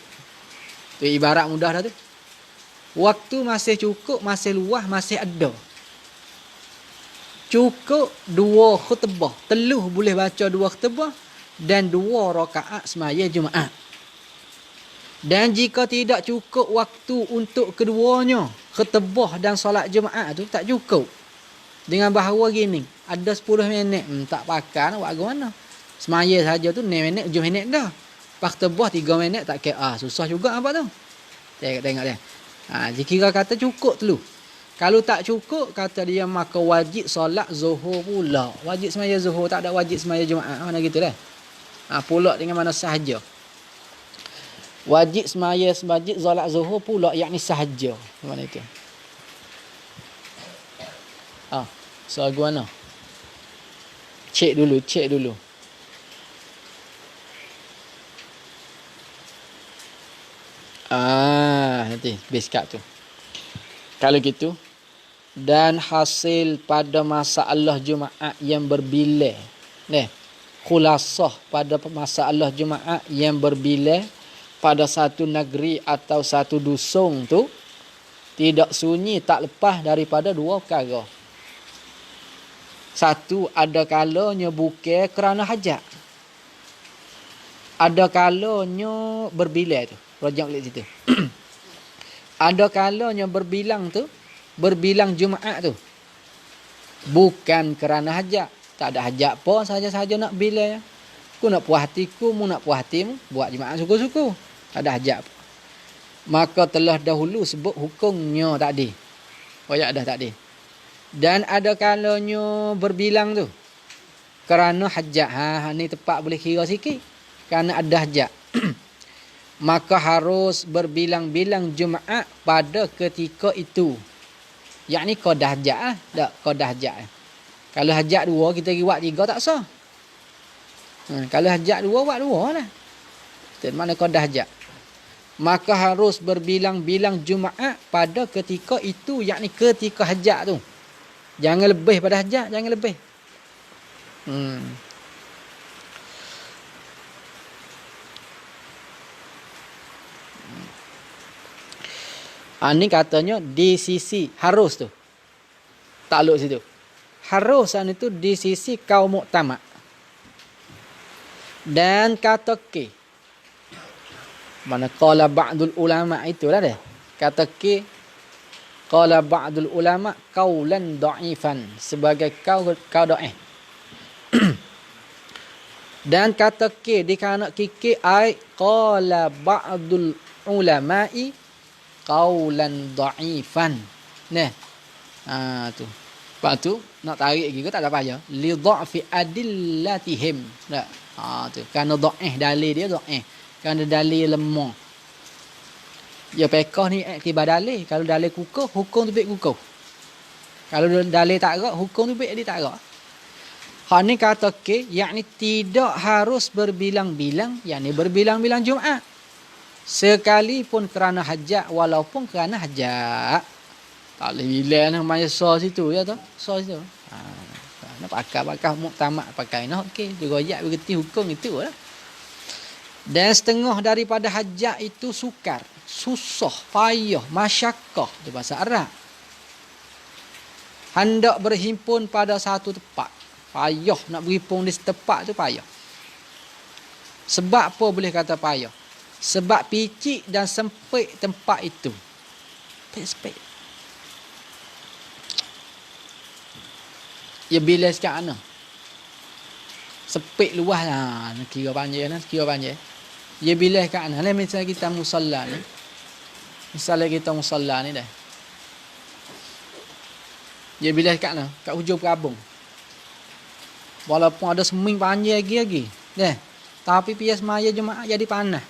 Tu ibarat mudah dah tu. Waktu masih cukup, masih luas, masih ada. Cukup 2 khutbah. Teluh boleh baca 2 khutbah dan 2 rakaat semaya Jumaat. Dan jika tidak cukup waktu untuk keduanya, khutbah dan solat Jumaat tu tak cukup. Dengan bahawa gini, ada 10 minit, tak pakai nak buat mana. Semaya saja tu 6 minit, 7 minit dah. Pas khutbah 3 minit tak kira. Susah juga apa tu. Tengok dia. Jika kata cukup dulu. Kalau tak cukup, kata dia maka wajib solat zuhur pula. Wajib semaya zuhur, tak ada wajib semaya Jumaat. Mana gitu dah. Pula dengan mana sahaja. Wajib semaya solat zuhur pula, yakni sahaja. Mana itu? Soal gua mana? Cek dulu. Nanti beskap tu. Kalau gitu, dan hasil pada masalah Jumaat yang berbilih. Khulasah pada masalah Jumaat yang berbilih pada satu negeri atau satu dusun tu tidak sunyi tak lepas daripada 2 perkara. Satu, ada kalanya bukan kerana hajat. Ada kalanya berbilih tu. Rojak balik situ. Ada kalanya berbilang Jumaat tu. Bukan kerana hajat. Tak ada hajat pun saja-saja nak bila. Ku nak puas hatiku, mu nak puas hatimu, buat Jumaat suku-suku. Tak ada hajat pun. Maka telah dahulu sebut hukumnya tadi. Royak dah tadi. Dan ada kalanya berbilang tu. Kerana hajat. Ni tepat boleh kira sikit. Kerana ada hajat. Maka harus berbilang-bilang Jumaat pada ketika itu. Yakni qadah hajat tak qadah hajat. Kalau hajat 2 kita pergi buat 3 tak sah. Kalau hajat 2 buat 2 lah. Itu mana qadah hajat. Maka harus berbilang-bilang Jumaat pada ketika itu, yakni ketika hajat tu. Jangan lebih pada hajat, jangan lebih. Ni katanya di sisi harus tu. Takluk situ. Harusan itu di sisi kaum muktamad. Dan kata ke. Mana qala ba'dul ulama itulah dia. Kata ke qala ba'dul ulama qaulan dha'ifan, sebagai kau dhaif. Dan kata ke di kanak kiki ai qala ba'dul ulama'i qaulan dha'ifan. Tu. Lepas tu nak tarik lagi ke tak ada payah. Li dha'fi adillatihim. Tu. Kerana dhaif dalil dia dhaif. Kerana dalil lemah. Ya pekah ni iktibar dalil. Kalau dalil kukuh, hukum tu baik kukuh. Kalau dalil tak agak, hukum tu baik dia tak agak. Hak ni kata ke, yakni tidak harus berbilang-bilang, yakni berbilang-bilang Jumaat. Sekalipun kerana hajat, walaupun kerana hajat. Tak boleh bilang namanya so situ ya tu. So situ. Nak pakai muktamad pakai nak okey, digoyak bergerti hukum itu lah. Dan setengah daripada hajat itu sukar, susah, payah, masyakkah di bahasa Arab. Hendak berhimpun pada satu tempat. Payah nak berhimpun di setempat tu payah. Sebab apa boleh kata payah? Sebab picik dan sempit tempat itu. Sempit. Ya bila sekarang mana? Sepik luas lah. Kira panjang lah. Kira panjang. Dia bilah kat mana. Misalnya kita musalla ni. Dah. Dia bilah kat mana. Kat hujung perabung. Walaupun ada seming panjang lagi. Dah. Tapi pias maya jemaah jadi panas.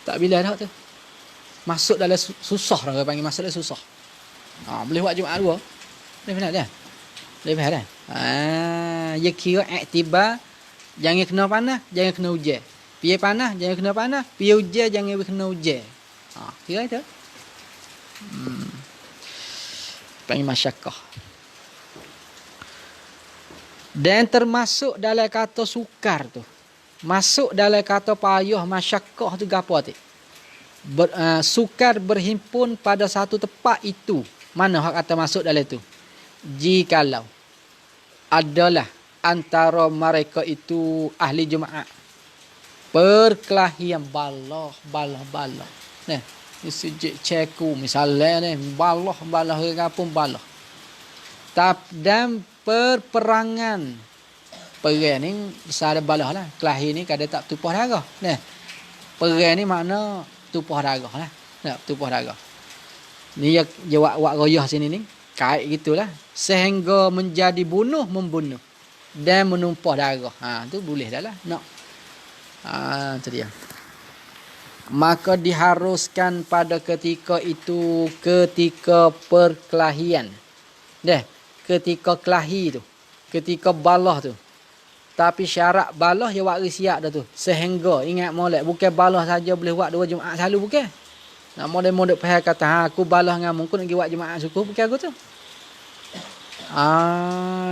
Tak bilah dah tu. Masuk dalam susah orang panggil. Masuk dalam susah. Boleh buat jemaah dua. Boleh benar dah. Boleh faham dah. Dia kira iktibar. Jangan kena panas. Jangan kena hujan. Piye panas, jangan kena panas. Piye hujan, jangan kena hujan. Kira itu. Panggil masyakkah. Dan termasuk dalam kata sukar tu. Masuk dalam kata payah masyakkah tu gapo tu? Sukar berhimpun pada satu tempat itu. Mana hak kata masuk dalam itu? Jikalau adalah antara mereka itu ahli jemaah perkelahian balah. Nah, sejak ceku misalnya ni balah ke kampung balah. Dan perperangan. Perang ni besar balah lah. Kelahi ni kadang tak tumpah darah. Nah, perang ni makna tumpah darah lah. Nah, tumpah darah. Ni dia wak royah sini ni. Kait gitulah. Sehingga menjadi membunuh. Dan menumpah darah. Tu boleh dah lah. Nak. Tu dia. Maka diharuskan pada ketika itu ketika perkelahian. Ketika kelahi tu. Ketika balah tu. Tapi syarat balah dia buat siap dah tu. Sehingga ingat molek bukan balah saja boleh buat 2 Jumaat selalu bukan. Nak model-model faham kata aku balah dengan aku nak pergi buat Jumaat syukur bukan aku tu.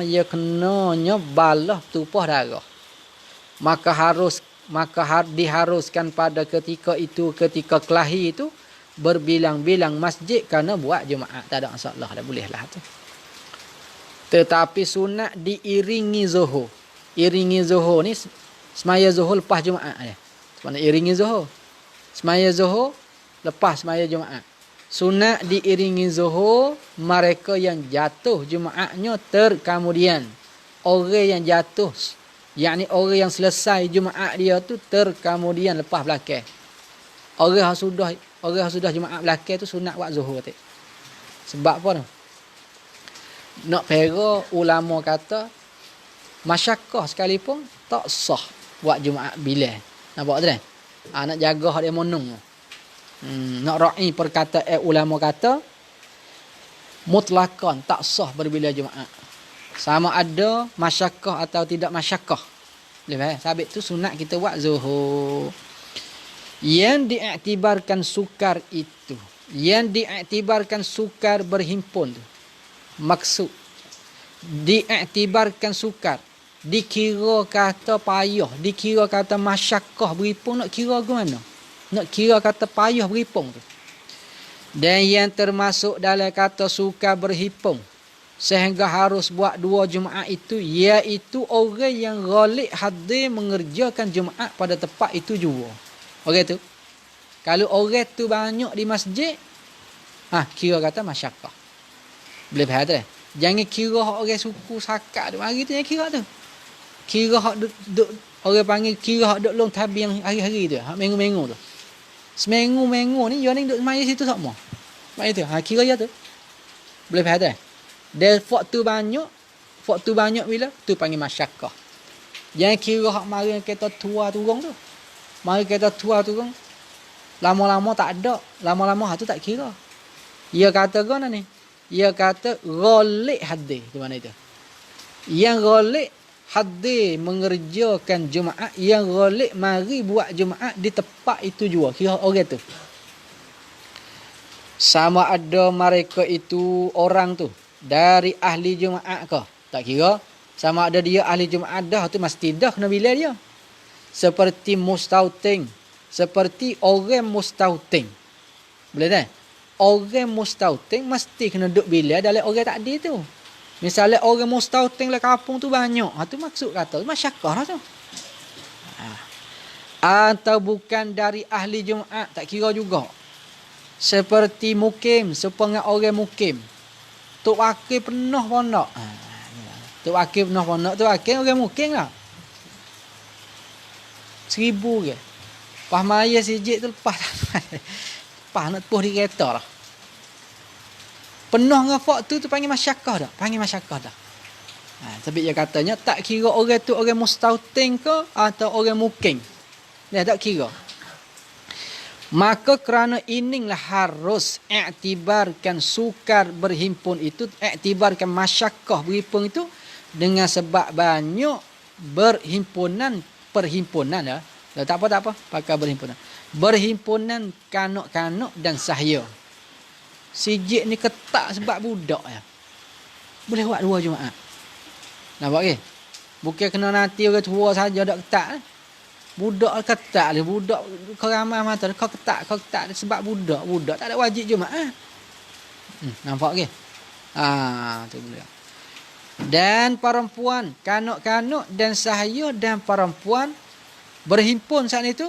Ya kenanya balah tumpah darah. Maka diharuskan pada ketika itu ketika kelahi itu berbilang-bilang masjid kerana buat Jumaat. Tak ada masalah dah boleh lah tu. Tetapi sunat diiringi zuhur. Iringi zuhur ni semaya zuhur lepas Jumaat dia. Sebenarnya iringi zuhur. Semaya zuhur lepas semaya Jumaat. Sunat diiringi zuhur mereka yang jatuh Jumaatnya terkemudian. Orang yang jatuh, yakni orang yang selesai Jumaat dia tu terkemudian lepas belakang. Orang yang sudah Jumaat belakang tu sunat buat zuhur tu. Sebab apa tu? Nak pera ulama kata masyakkah sekalipun tak sah buat Jumaat bila. Nampak tu kan? Nak jaga hak dia monong. Nak ra'i perkataan ulama kata mutlakan tak sah berbila Jumaat. Sama ada masyakkah atau tidak masyakkah. Boleh faham? Sabit tu sunat kita buat zuhur. Yang diiktibarkan sukar itu. Yang diiktibarkan sukar berhimpun tu. Maksud diiktibarkan sukar, dikira kata payah, dikira kata masyakkah berhimpun, nak kira ke mana? Nak kira kata payah berhimpun tu. Dan yang termasuk dalam kata sukar berhimpun sehingga harus buat 2 Jumaat itu iaitu orang yang ghalib hadir mengerjakan Jumaat pada tempat itu juga. Orang tu kalau orang tu banyak di masjid, kira kata masyakkah. Boleh faham tak? Jangan kira orang suku sakat tu. Hari tu yang kira tu. Kira orang panggil kira hak duk long tabi yang hari-hari tu. Hak minggu-minggu tu. Seminggu-minggu ni dia ni duk semaya situ sama. Mak itu. Kira ya tu. Boleh faham tak? Dan waktu banyak bila tu panggil masyakkah. Jangan kira hak mari kereta tua turun tu. Mari kereta tua turun. Lama-lama tak ada. Lama-lama hak tu tak kira. Ia kata gana ni. Ia kata ghalib hadir. Di mana itu? Yang ghalib hadir mengerjakan Jumaat. Yang ghalib mari buat Jumaat di tempat itu juga. Kira orang tu. Sama ada mereka itu orang tu. Dari ahli Jumaat ke? Tak kira. Sama ada dia ahli Jumaat dah. Tu mesti dah kena bila dia. Seperti mustauting. Seperti orang mustauting. Boleh tak? Orang mustauting mesti kena duduk bila dalam orang takdir tu. Misalnya orang mustauting lah kampung tu banyak. Tu maksud kata masyakkah lah tu. Atau bukan dari ahli Jumaat, tak kira juga. Seperti mukim, sepengah orang mukim. Tok wakil penuh pondok. Tok wakil penuh pondok, tok wakil orang mukim lah. 1,000 ke. Pas maya sijik tu lepas. Lepas nak tepuh di kereta lah. Penuh dengan waktu tu panggil masyakah dah. Panggil masyakah dah. Tapi dia katanya tak kira orang tu orang mustautin ke atau orang mukim. Dia tak kira. Maka kerana inilah harus iktibarkan sukar berhimpun itu, iktibarkan masyakah berhimpun itu dengan sebab banyak perhimpunan ya. Tak apa pakai berhimpunan. Berhimpunan kanak-kanak dan sahaya. Sijik ni ketak sebab budak ya. Boleh buat 2 Jumaat. Nampak ke? Bukan kena nanti orang tua saja dak ketak. Budak ketak dia, budak kau ramai mata kau ketak sebab budak tak ada wajib Jumaat. Nampak ke? Tu boleh. Dan perempuan, kanak-kanak dan sahaya dan perempuan berhimpun saat itu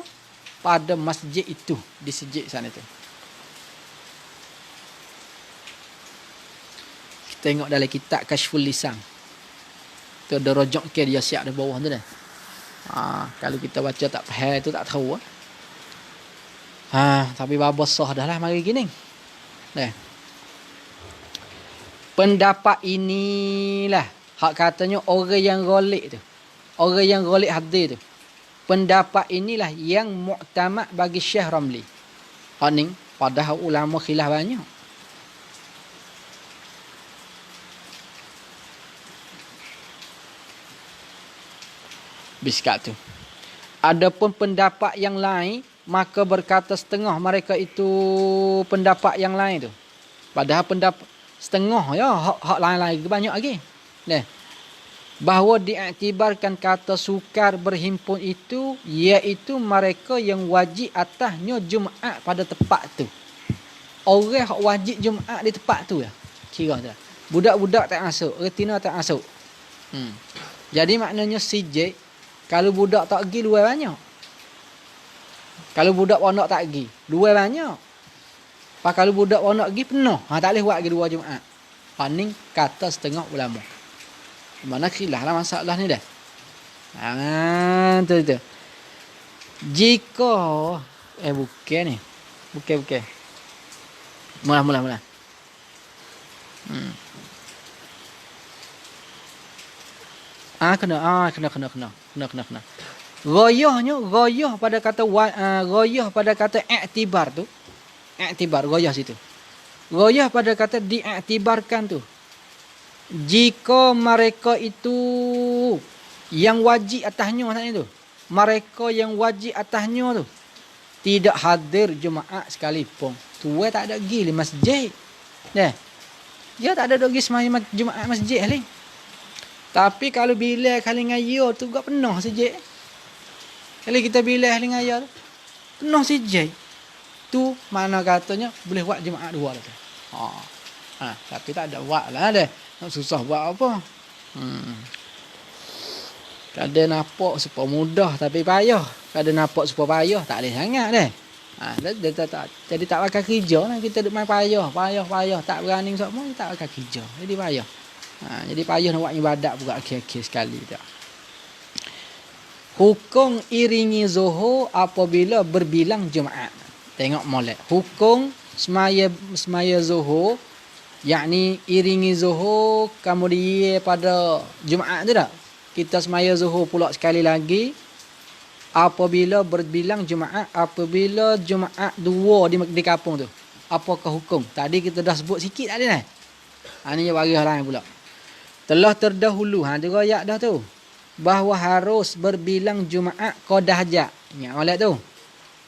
pada masjid itu, di sijik sana itu. Kita tengok dalam kitab Kashful Lisan. Tu ada rojok ke dia siap di bawah tu dah. Kalau kita baca tak faham tu tak tahu. Tapi bab sah dah lah mari gini. Pendapat inilah hak katanya orang yang golek tu. Orang yang golek hadis tu. Pendapat inilah yang muktamad bagi Syekh Ramli. Ni padahal ulama khilaf banyak. Biskat tu. Adapun pendapat yang lain, maka berkata setengah mereka itu pendapat yang lain tu. Padahal pendapat setengah ya, hak lain-lain banyak lagi. Bahawa diiktibarkan kata sukar berhimpun itu, iaitu mereka yang wajib atasnya Jumaat pada tempat tu. Orang hak wajib Jumaat di tempat tu ya. Kira tu. Budak-budak tak masuk, retina tak masuk. Jadi maknanya sijik, kalau budak tak pergi, luar banyak. Kalau budak pondok tak pergi, luar banyak. Kalau budak pondok pergi, penuh. Tak boleh buat lagi 2 Jumaat. Paning kata setengah ulama. Mana khilaf lah masalah ni dah. Tu. Jika bukan ni. Bukan. Mula. Kena. Ghayah pada kata i'tibar tu. I'tibar ghayah situ. Ghayah pada kata diiktibarkan tu. Jika mereka itu yang wajib atasnya maksudnya tu. Mereka yang wajib atasnya tu tidak hadir Jumaat sekalipun. Tua tak ada pergi di masjid. Dia tak ada pergi sembahyang Jumaat masjid ni. Tapi kalau bila kali ngaya tu gak penuh sijik. Kalau kita bila kali ngaya tu penuh sijik. Tu mana katanya boleh buat Jumaat 2 lah tu. Tapi tak ada buat lah deh. Susah buat apa. Kadang nampak supaya mudah tapi payah. Kadang nampak supaya payah tak boleh sangat deh. Jadi tak pakai kerja lah. Kita duk main payah. Tak berani semua, tak pakai kerja. Jadi payah. Jadi payah nak buat ibadat pula akhir-akhir sekali tak. Hukum iringi zuhur apabila berbilang Jumaat. Tengok molek. Hukum semaya zuhur, yakni iringi zuhur kemudian pada Jumaat tu tak. Kita semaya zuhur pula sekali lagi apabila berbilang Jumaat, apabila Jumaat 2 di kampung tu. Apakah hukum? Tadi kita dah sebut sikit tadi dah. Ni waris lain pula. Telah terdahulu dia royak dah tu. Bahawa harus berbilang Jumaat qadah hajat. Ingat molek tu.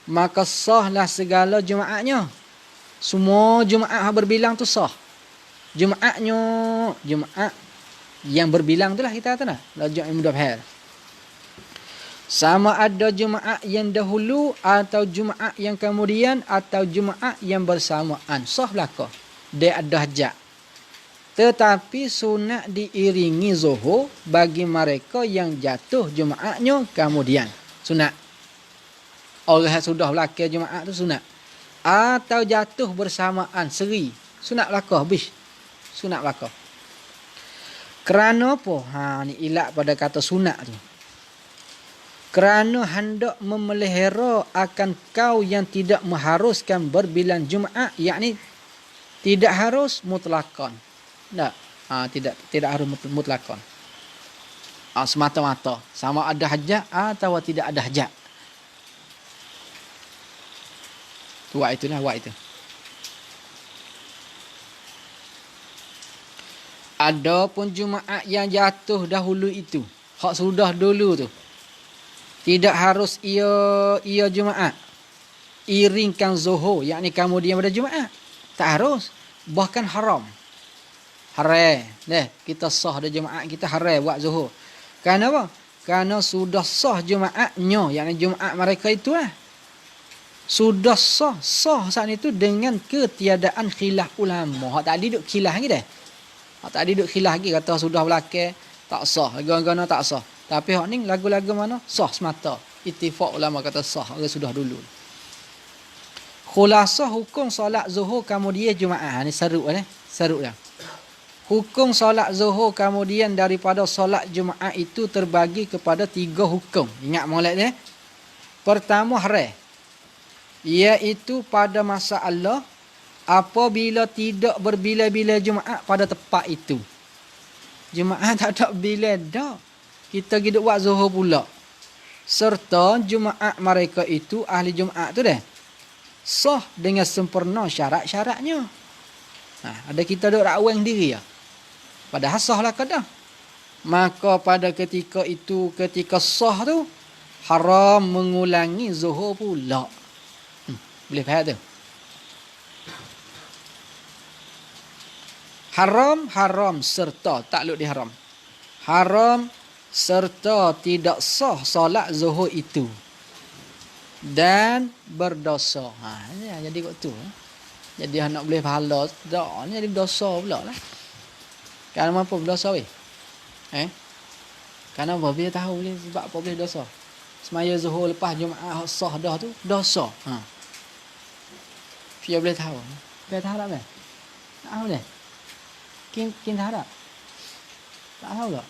Maka sahlah segala Jumaatnya. Semua Jumaat berbilang tu sah. Jumaat yang berbilang tu lah kita kata lah. Lajak yang mudah faham. Sama ada Jumaat yang dahulu atau Jumaat yang kemudian atau Jumaat yang bersamaan. Sah belaka. Dia ada hajat. Tetapi sunat diiringi zuhur bagi mereka yang jatuh Jumaatnya kemudian. Sunat. Orang yang sudah belaka Jumaat tu sunat. Atau jatuh bersamaan seri. Sunat belaka habis. Sunat belaka. Kerana apa? Ni ilat pada kata sunat tu. kerana hendak memelihara akan kau yang tidak mengharuskan berbilang Jumaat, yakni tidak harus mutlakon. Tak. Tidak harus mutlakon. Semata-mata sama ada hajat atau tidak ada hajat. Buat itulah, buat itu. Adapun Jumaat yang jatuh dahulu itu, hak sudah dulu tu, tidak harus ia Jumaat. Iringkan Zuhur, yakni kemudian pada Jumaat. Tak harus. Bahkan haram. Haram. Kita sah dah Jumaat, kita haram buat Zuhur. Kerana apa? Kerana sudah sah Jumaatnya, yakni Jumaat mereka itu lah. Sudah sah saat itu dengan ketiadaan khilaf ulama. Hak tak duduk khilaf lagi dah. Hak tak duduk khilaf lagi, kata sudah belakang tak sah, lagu-lagu tak sah. Tapi hak ni lagu-lagu mana? Sah semata. Ittifaq ulama kata sah, orang sudah dulu. Khulasah hukum solat Zuhur kemudian Jumaat. Ni seruk dah. Seruk dah. Hukum solat Zuhur kemudian daripada solat Jumaat itu terbagi kepada 3 hukum. Ingat molek dia. Pertama haram. Iaitu pada masa Allah apabila tidak berbila-bila Jumaat pada tempat itu. Jumaat tak ada bila dah. Kita hidup buat Zuhur pula. Serta Jumaat mereka itu, ahli Jumaat tu dah, sah dengan sempurna syarat-syaratnya. Ada kita duk rakwang diri ya. Padahal sah lah kadah. Maka pada ketika itu, ketika sah tu, haram mengulangi Zuhur pula. Boleh faham tu? Haram serta takluk di haram. Haram serta tidak sah solat Zuhur itu. Dan berdosa. Jadi kot tu. Jadi nak boleh pahala tak, ni jadi dosa pula lah. Kenapa apa berdosa weh? Kenapa dia tahu boleh sebab apa boleh dosa? Semaya Zuhur lepas Jumaat sah dah tu dosa. Dia boleh tahu. Boleh tahu tak boleh? Tak tahu boleh. Kin tahu tak? Tak tahu tak?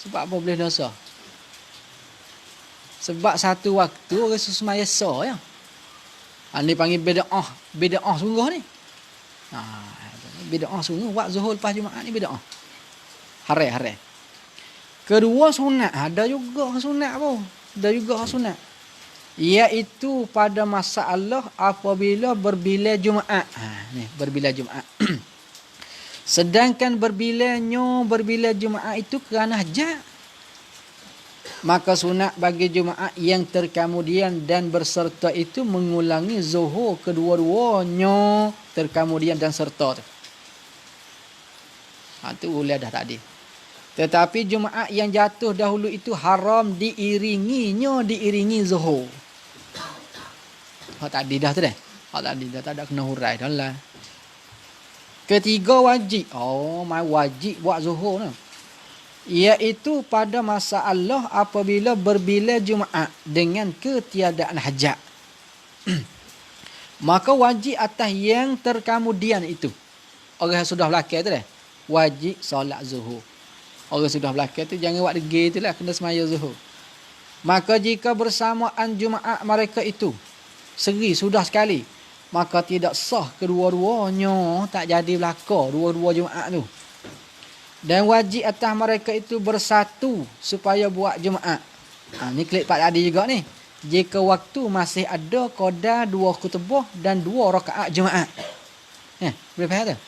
Sebab apa boleh dosa? Sebab satu waktu orang semaya sah ya. Ni panggil bid'ah sungguh ni. Bid'ah sungguh buat Zuhur lepas Jumaat ni bid'ah. Haram. Kedua sunat, ada juga sunat pun. Ada juga sunat. Iaitu pada masa Allah apabila berbila Jumaat. Ni berbila Jumaat. Sedangkan berbila Jumaat itu kerana hajat. Maka sunat bagi Jumaat yang terkemudian dan berserta itu mengulangi Zuhur kedua-duanya terkemudian dan serta tu. Itu boleh dah tadi. Tetapi Jumaat yang jatuh dahulu itu haram diiringi Zuhur. Tadi dah tu dah. Tadi dah tak ada kena hurai dah lah. Ketiga wajib. Wajib buat Zuhur ni. Iaitu pada masa Allah apabila berbila Jumaat dengan ketiadaan hajat. Maka wajib atas yang terkemudian itu. Orang yang sudah belakang tu dah. Wajib solat Zuhur. Orang sudah belakang tu jangan buat degil tu lah. Kena semaya Zuhur. Maka jika bersamaan Jumaat mereka itu seri sudah sekali, maka tidak sah kedua-duanya. Tak jadi belaka dua-dua Jumaat tu. Dan wajib atas mereka itu bersatu supaya buat Jumaat. Ni klik Pak tadi juga ni. Jika waktu masih ada qada 2 khutbah dan 2 rakaat Jumaat. Boleh faham tak?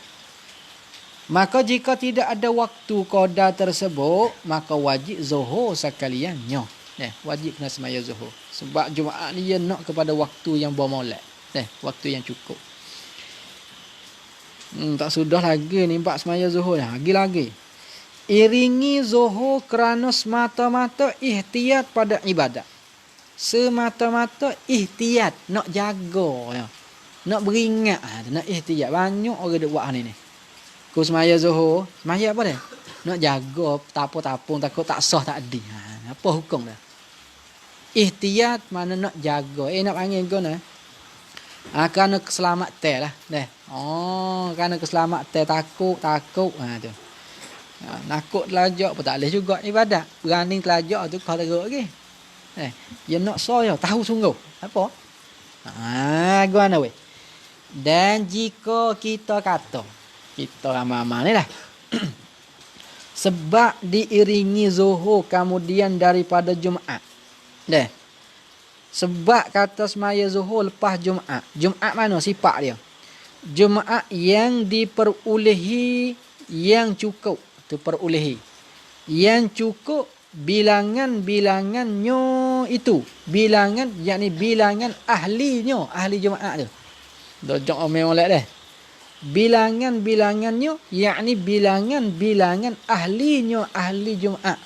Maka jika tidak ada waktu qada tersebut, maka wajib Zuhur sekaliannya. Wajib kena semaya Zuhur. Sebab Jumaat ni dia nak kepada waktu yang bermolek. Waktu yang cukup. Tak sudah lagi ni bab semaya Zuhur dah. Lagi. Iringi Zuhur kerana semata-mata ihtiyat pada ibadat. Semata-mata ihtiyat, nak jaga ya. Nak beringat, nak ihtiyat. Banyak orang duk buat ni. Ku semaya Zuhur, semaya apa dah? Nak jaga tapung-tapung takut tak sah tak ada. Apa hukum dah? Ihtiyat mana nak jaga. Nak panggil guna. Kerana keselamatan lah. Kerana keselamatan takut. Tu. Nakut telajak pun tak boleh juga ibadat. Berani telajak tu kau teruk lagi. Ya nak saya tahu sungguh. Apa? Gimana weh? Dan jika kita kata, kita ramai-ramai ni lah. Sebab diiringi zuhur kemudian daripada Jumaat. Dah. Sebab kata semaya zuhur lepas Jumaat. Jumaat mana sifat dia? Jumaat yang diperolehi yang cukup. Tu perolehi. Yang cukup bilangan-bilangannya itu. Bilangan, yakni bilangan ahlinya. Ahli Jumaat tu. Dojok memang lek dah. Bilangan-bilangannya, yakni bilangan-bilangan ahlinya. Ahli Jumaat.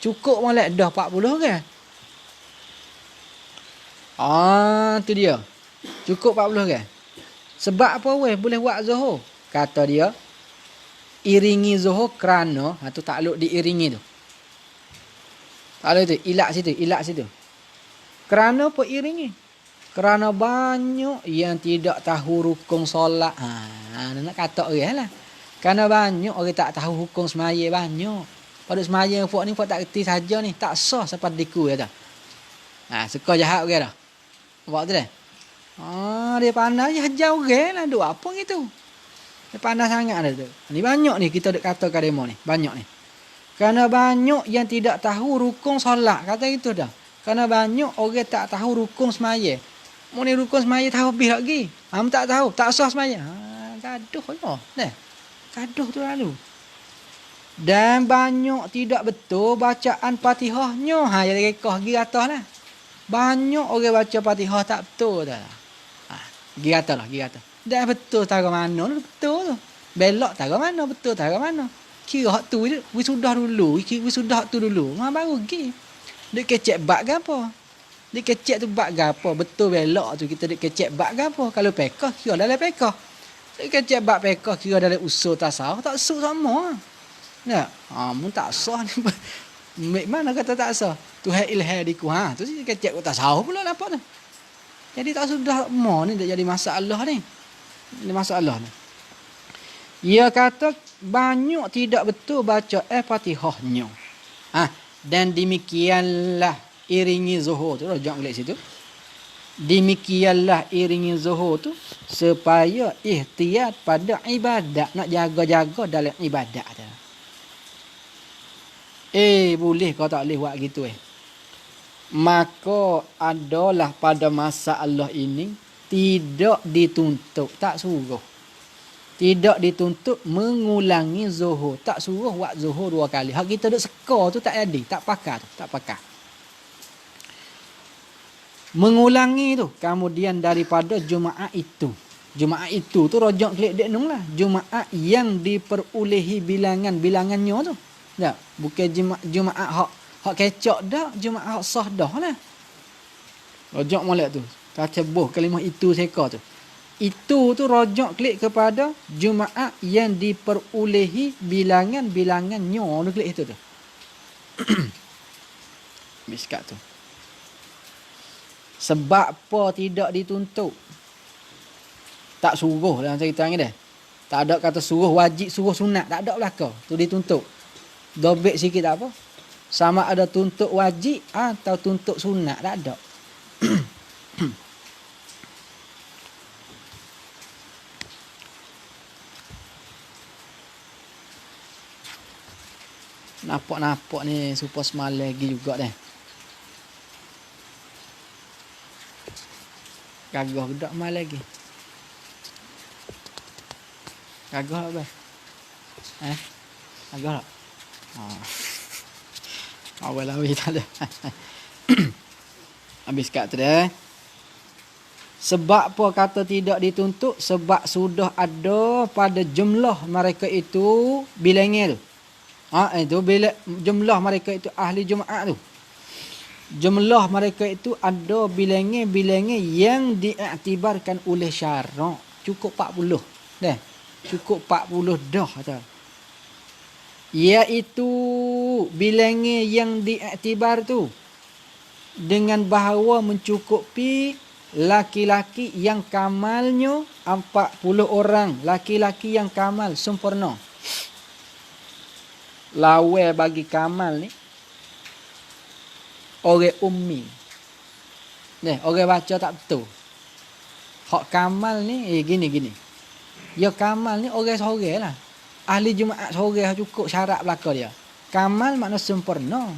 Cukup molek dah 40 kan? Tu dia. Cukup 40 kan? Sebab apa weh boleh buat zuhur? Kata dia, iringi zuhur kerana, tu takluk diiringi tu. Takluk tu, ilak situ. Kerana apa iringi? Kerana banyak yang tidak tahu rukun solat. Nak kata orang lah. Kerana banyak orang tak tahu hukum semaya banyak. Pada semaya puak ni puak tak kerti saja ni. Tak sah sampai diku ya tak. Suka jahat orang dah. Buat tu dah. Dia pandai je hajar orang lah. Duk apa gitu. Dia pandai sangat dah tu. Ni banyak ni kita duk kata kat demo ni. Banyak ni. Kerana banyak yang tidak tahu rukun solat. Kata gitu dah. Kerana banyak orang tak tahu rukun semaya. Mu ni rukun semaya tahu habis lagi. Tak tahu. Tak sah semaya. Gaduh je. Dah. Gaduh tu lalu. Dan banyak tidak betul bacaan Fatihahnya. Jadi rekah pergi atas lah. Banyak orang baca Fatihah tak betul dah. Pergi atas lah, pergi atas. Dah betul tara mana tu, betul tu. Belok tara mana, betul tara mana. Kira hak tu, wisudah dulu. Wisudah hak tu dulu. Baru pergi. Dia kecek bak ke apa? Dia kecek tu bak ke apa? Betul belok tu kita dia kecek bak ke apa? Kalau pekah, kira dalam pekah. Dia kecek bak pekah, kira dalam usul tasawuf. Tak sah sama. Ya, mun tak sah ni. Mana kata tak sah? Tuhan ilham diku. Tu sih kecek kau tak sah pula dapat tu. Jadi tak sudah mau ni dah jadi masalah ni. Ini masalah ni. Ia kata banyak tidak betul baca Fatihahnya. Dan demikianlah iringi zuhur tu. Rojak balik situ. Demikianlah iringi zuhur tu supaya ihtiyat pada ibadat. Nak jaga-jaga dalam ibadat tu. Boleh kau tak boleh buat gitu Maka adalah pada masalah ini tidak dituntut, tak suruh. Tidak dituntut mengulangi zuhur. Tak suruh buat zuhur 2 kali. Hak kita duk seka tu tak jadi, tak pakar. Mengulangi tu kemudian daripada Jumaat itu. Jumaat itu tu rojak klik dek nung lah. Jumaat yang diperolehi bilangannya tu. Tak, bukan Jumaat hak kecok dah, Jumaat hak sah dah lah. Rojak molek tu. Tacebuh kalimah itu seka tu. Itu tu rojak klik kepada Jumaat yang diperolehi bilangannya. Dia klik itu tu. Miskat tu. Sebab apa tidak dituntut? Tak suruh dalam cerita ni dah. Tak ada kata suruh wajib, suruh sunat. Tak ada belakang. Tu dituntut. Dobek sikit tak apa. Sama ada tuntut wajib atau tuntut sunat. Tak ada. Nampak ni supaya semalam lagi juga dah. Gagah budak mal lagi. Gagah apa? Gagah tak? Awal lawi tak ada. Habis kat tu dah. Sebab apa kata tidak dituntut? Sebab sudah ada pada jumlah mereka itu bilangnya tu. Itu bila jumlah mereka itu ahli Jumaat tu. Jumlah mereka itu ada bilangnya yang diiktibarkan oleh syarak. Cukup 40 dah. Cukup 40 dah kata. Iaitu bilangnya yang diiktibar tu dengan bahawa mencukupi laki-laki yang kamalnya 40 orang. Laki-laki yang kamal sempurna. Lawe bagi kamal ni Orang ummi. Orang baca tak betul. Hak kamal ni gini. Ya kamal ni orang seorang lah. Ahli Jumaat seorang cukup syarat belaka dia. Kamal makna sempurna.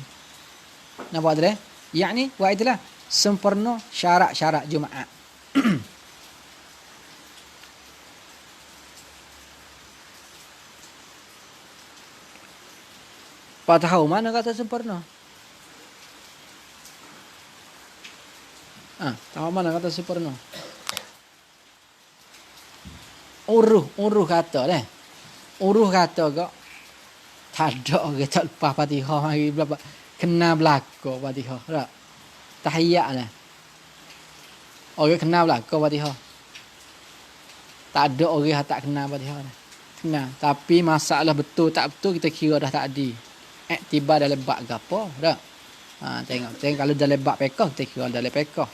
Nampak tak? Yakni buat itulah sempurna syarat-syarat Jumaat. Pak tahu mana kata sempurna? Tahu mana kata sempurna? Uruh kata deh. Uruh kata kok tak ada orang tak lepas Fatihah mari berapa kena belaka Fatihah tak? Tahiyat lah. Orang kena belaka Fatihah. Tak ada orang yang tak kena Fatihah dah. Kena. Tapi masalah betul tak betul kita kira dah tak ada. Iktibar dalam bab gapo dak. Tengok kalau dalam bab fiqh kita kira dalam fiqh.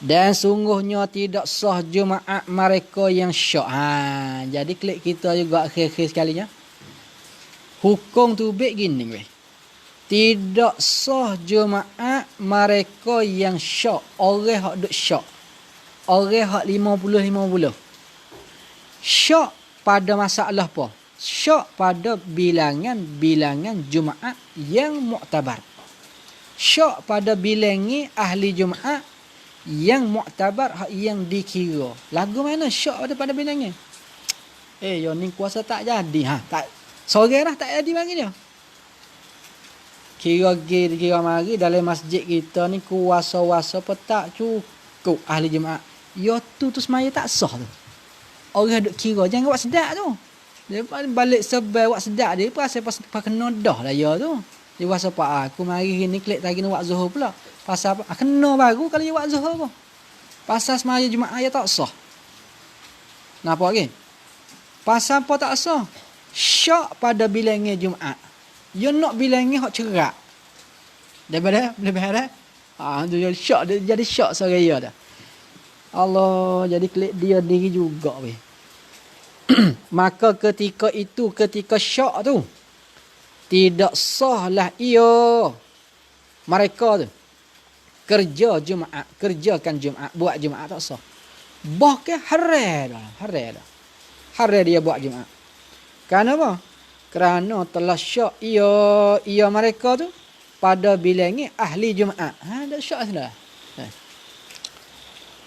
Dan sungguhnya tidak sah Jumaat mereka yang syak. Jadi klik kita juga akhir-akhir sekalinya. Hukum tu baik gini weh. Tidak sah Jumaat mereka yang syak. Orang hak duk syak. Orang hak 50-50. Syak pada masalah apa? Syak pada bilangan-bilangan Jumaat yang muktabar. Syak pada bilangi ahli Jumaat yang muktabar yang dikira. Lagu mana syak pada bilangnya? Yo ni kuasa tak jadi. Tak sore dah tak jadi bagi dia. Kira mari dalam masjid kita ni kuasa-kuasa petak cukup ahli Jumaat. Yo tu semaya tak sah tu. Orang duk kira jangan buat sedap tu. Dia balik sebab buat sedap dia pasal kena dah lah ya tu. Dia rasa pak aku mari ni klik lagi nak buat zuhur pula. Pasal apa? Kena baru kalau dia buat zuhur apa? Pasal semaya Jumaat ya tak sah. Napa lagi? Pasal apa tak sah? Syak pada bilangnya Jumaat. You nak bilangnya hak cerak. Daripada lebih ada. Tu jadi syak jadi syak seraya dah. Allah jadi klik dia diri juga weh. Maka ketika syak tu tidak sahlah ia mereka tu kerjakan Jumaat, buat Jumaat tak sah. Bahkan haram dia buat Jumaat. Kenapa? Kerana telah syak ia mereka tu pada bilangi ahli Jumaat. Dah syak sudah.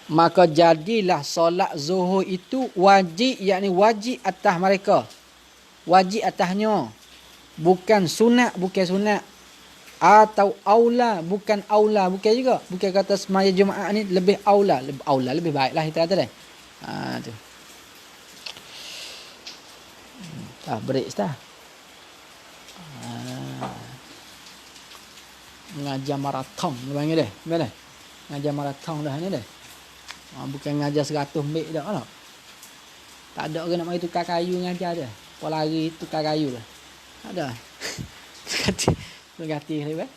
Maka jadilah solat zuhur itu wajib, yakni wajib atas mereka. Wajib atasnya. Bukan sunat. Atau aula, bukan juga. Bukan kata semaya Jumaat ni lebih aula, lebih baiklah kita kata dah. Tu. Break dah. Ngajar maraton panggil dia. Betul? Ngajar maraton dah ni dah. Bukan ngajar 100 mbek dah lah. Tak ada orang nak mari tukar kayu ngajar dia. Apa lari tukar kayu lah. Tak ada. Ganti lagi eh.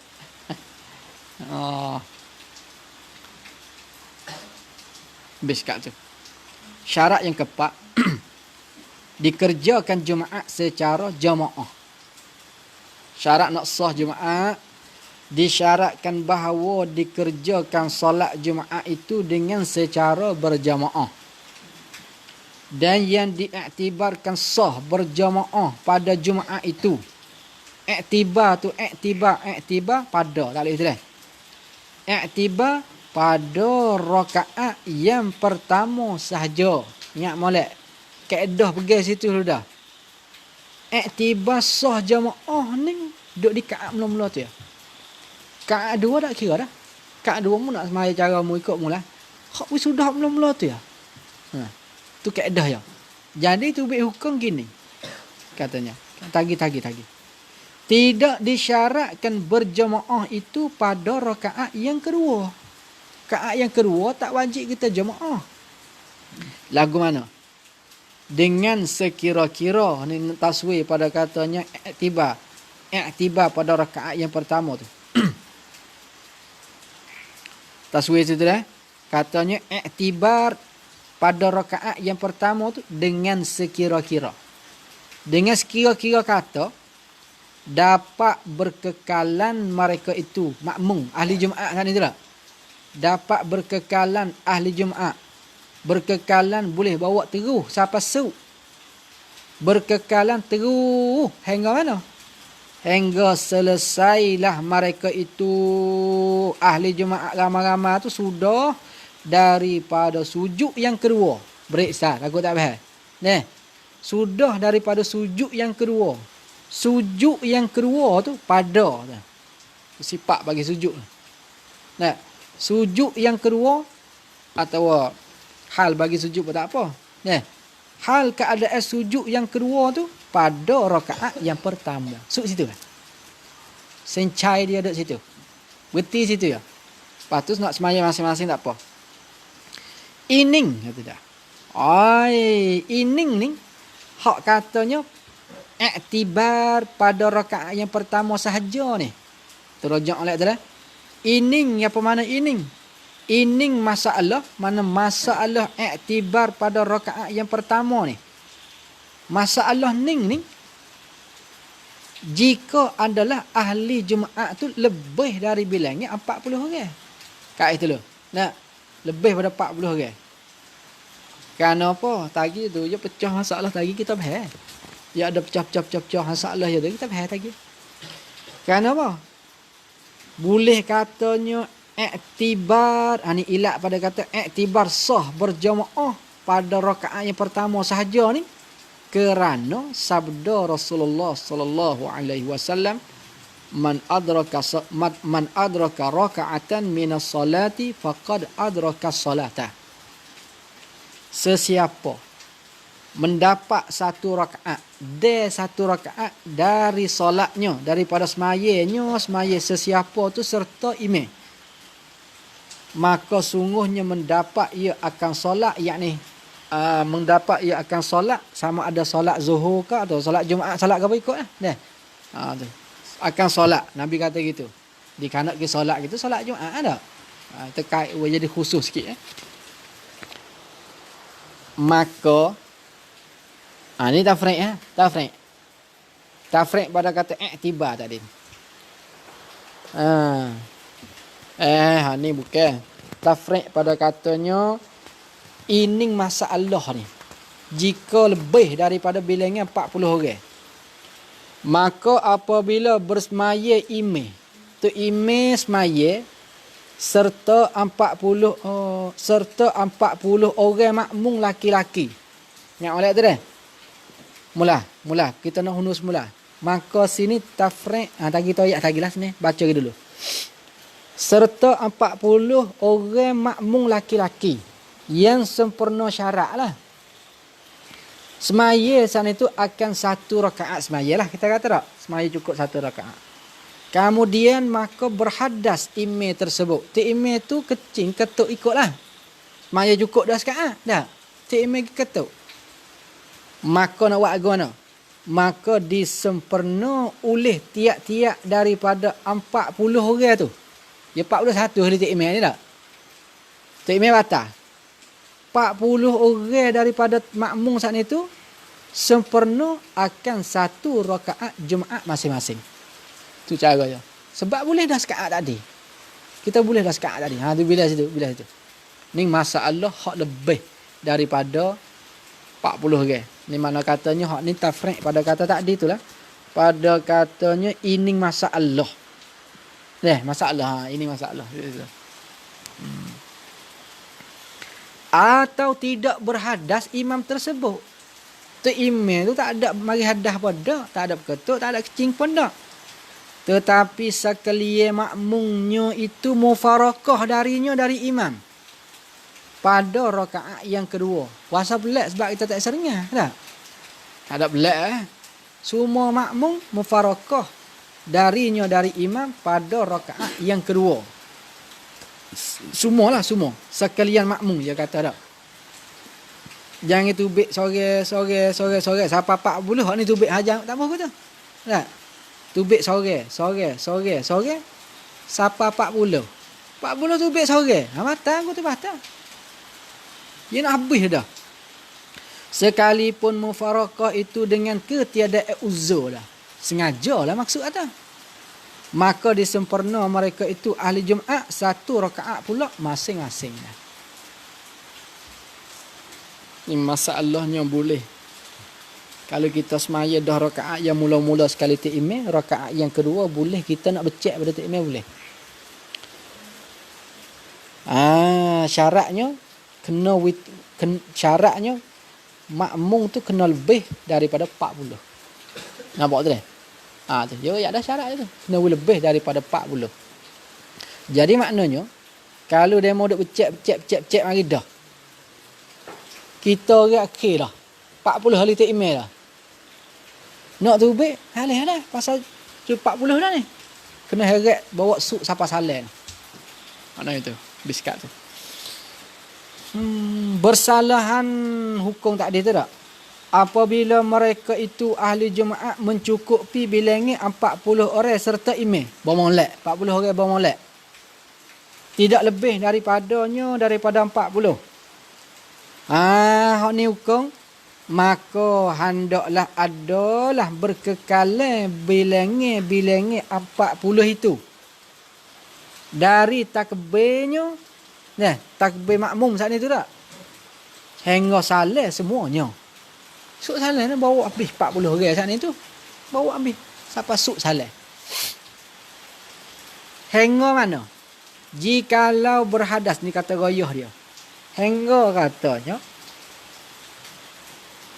Habis kat tu. Syarat yang keempat dikerjakan Jumaat secara jamaah. Syarat nak sah Jumaat disyaratkan bahawa dikerjakan solat Jumaat itu dengan secara berjamaah. Dan yang diiktibarkan sah berjamaah pada Jumaat itu. Iktibar pada tak boleh istilah. Iktibar pada rakaat yang pertama sahaja. Ingat molek. Kaedah pergi situ dulu dah. Iktibar sah jamaah ni duduk di kaat mula-mula tu ya. Kaat dua tak kira dah. Kaat dua mu nak semaya cara mu ikut mula. Hak sudah mula-mula tu ya. Tu kaedah ya. Jadi tu bik hukum gini. Katanya. Tagi. Tidak disyaratkan berjamaah itu pada rakaat yang kedua. Rakaat yang kedua tak wajib kita jamaah. Lagu mana? Dengan sekira-kira ni taswir pada katanya iktibar pada rakaat yang pertama tu. Taswir itu dah. Katanya iktibar pada rakaat yang pertama tu dengan sekira-kira. Dengan sekira-kira kata dapat berkekalan mereka itu makmum ahli Jumaat kan itulah. Dapat berkekalan ahli Jumaat. Berkekalan boleh bawa terus sampai su. Berkekalan terus hingga mana? Hingga selesailah mereka itu ahli Jumaat ramai-ramai tu sudah daripada sujud yang kedua. Break sah, aku tak faham. Nah, sudah daripada sujud yang kedua. Sujud yang kedua tu pada sifat bagi sujud. Nah, sujud yang kedua atau hal bagi sujud pun tak apa. Nah, hal keadaan sujud yang kedua tu pada rakaat yang pertama. Suk situ lah. Sencai dia duduk situ. Berhenti situ ya. Lepas tu nak semaya masing-masing tak apa. Ining kata dah. Ai, ining ni hak katanya iktibar pada rakaat yang pertama sahaja ni. Terujak oleh itulah. Ining apa mana ining? Ining masalah, mana masalah iktibar pada rakaat yang pertama ni. Masalah ning ni jika adalah ahli Jumaat tu lebih dari bilangnya 40 orang. Kat itu loh. Nah, lebih pada 40 orang. Kerana apa? Tadi tu dia pecah masalah tadi kita faham. Ya ada pecah masalah ya tu kita faham tadi. Kerana apa? Boleh katanya iktibar, ni ilat pada kata iktibar sah berjamaah pada rakaat yang pertama sahaja ni kerana sabda Rasulullah sallallahu alaihi wasallam man adraka raka'atan minas salati faqad adraka salata. Sesiapa mendapat satu rakaat dari solatnya, daripada semayanya, semaya sesiapa tu serta imam, maka sungguhnya mendapat ia akan solat, yakni mendapat ia akan solat, sama ada solat zuhur ke atau solat Jumaat, solat apa ikut lah. Tu. Akan solat, Nabi kata gitu. Dikanak ke solat gitu, solat Jumaat ada. Terkait jadi khusus sikit. Maka ni tafriq Tafriq pada kata iktibar tadi. Ni bukan. Tafriq pada katanya ining masalah ni. Jika lebih daripada bilangan 40 orang. Maka apabila bersemaya imam, tu imam semaya serta 40 orang makmum laki-laki. Yang oleh tu dah. Mula kita nak hunus mula. Maka sini tafriq tagi tu ayat tagilah sini baca dulu. Serta 40 orang makmum laki-laki yang sempurna syarat lah. Semaya sana itu akan satu rakaat semaya lah kita kata tak. Semaya cukup satu rakaat. Kemudian maka berhadas imam tersebut. Ti imam tu kecing ketuk ikutlah. Semaya cukup dah rakaat dah. Ti imam ketuk. Maka nak buat agama. Maka disempurna oleh tiap-tiap daripada 40 orang tu. Dia 41 hari ti imam ni tak. Ti imam batal. 40 orang daripada makmum saat itu sempurna akan satu rakaat Jumaat masing-masing. Itu cara dia. Sebab boleh dah rakaat tadi. Kita boleh dah rakaat tadi. Tu bila situ. Ni masalah hak lebih daripada 40 orang. Ni mana katanya hak ni tafriq pada kata tadi itulah. Pada katanya ini masalah. Masalah. Ini masalah. Atau tidak berhadas imam tersebut. Tu imam tu tak ada mari hadas pun dak, tak ada berketuk, tak ada kecing pun dak. Tetapi sekalian makmumnya itu mufarakah darinya dari imam pada rakaat yang kedua. Puasa belak sebab kita tak seringah tak? Tak ada belak Semua makmum mufarakah darinya dari imam pada rakaat yang kedua. Semua. Sekalian makmum dia kata tak. Jangan tubik sore. Siapa 40 hak ni tubik hajam tak apa tu. Tak. Tubik sore. Siapa 40. 40 tubik sore. Matang aku tu batang. Dia nak habis dah. Sekalipun mufarakah itu dengan ketiadaan uzur dah. Sengajalah maksud kata. Maka disempurna mereka itu ahli Jumaat 1 rakaat pula masing-masing. Ini masalahnya boleh. Kalau kita semaya dah rakaat yang mula-mula sekali takmir, rakaat yang kedua boleh kita nak becek pada takmir boleh. Syaratnya syaratnya makmum tu kena lebih daripada 40. Nampak tu dah? Tu dia ada syarat tu. Kena lebih daripada 40. Jadi maknanya kalau dia mau duk becek mari dah. Kita orang akhir dah. 40 hari takmir dah. Nak tubik, halah pasal 40 dah ni. Kena heret bawa suk sampai salam. Mana itu? Biskat tu. Bersalahan hukum tak ada tu tak? Apabila mereka itu ahli Jumaat mencukupi bilangan 40 orang serta imam. Bermolek. 40 orang bermolek. Tidak lebih daripada 40. Hak ni hukum. Maka hendaklah adalah berkekalan bilangan 40 itu. Dari takbirnya, takbir makmum saat ni tu tak? Hingga salam semuanya. Suk salam ni bawa habis 40 orang saat ni tu. Bawa habis sampai suk salam. Hingga mana? Jikalau berhadas, ni kata goyah dia. Hingga katanya,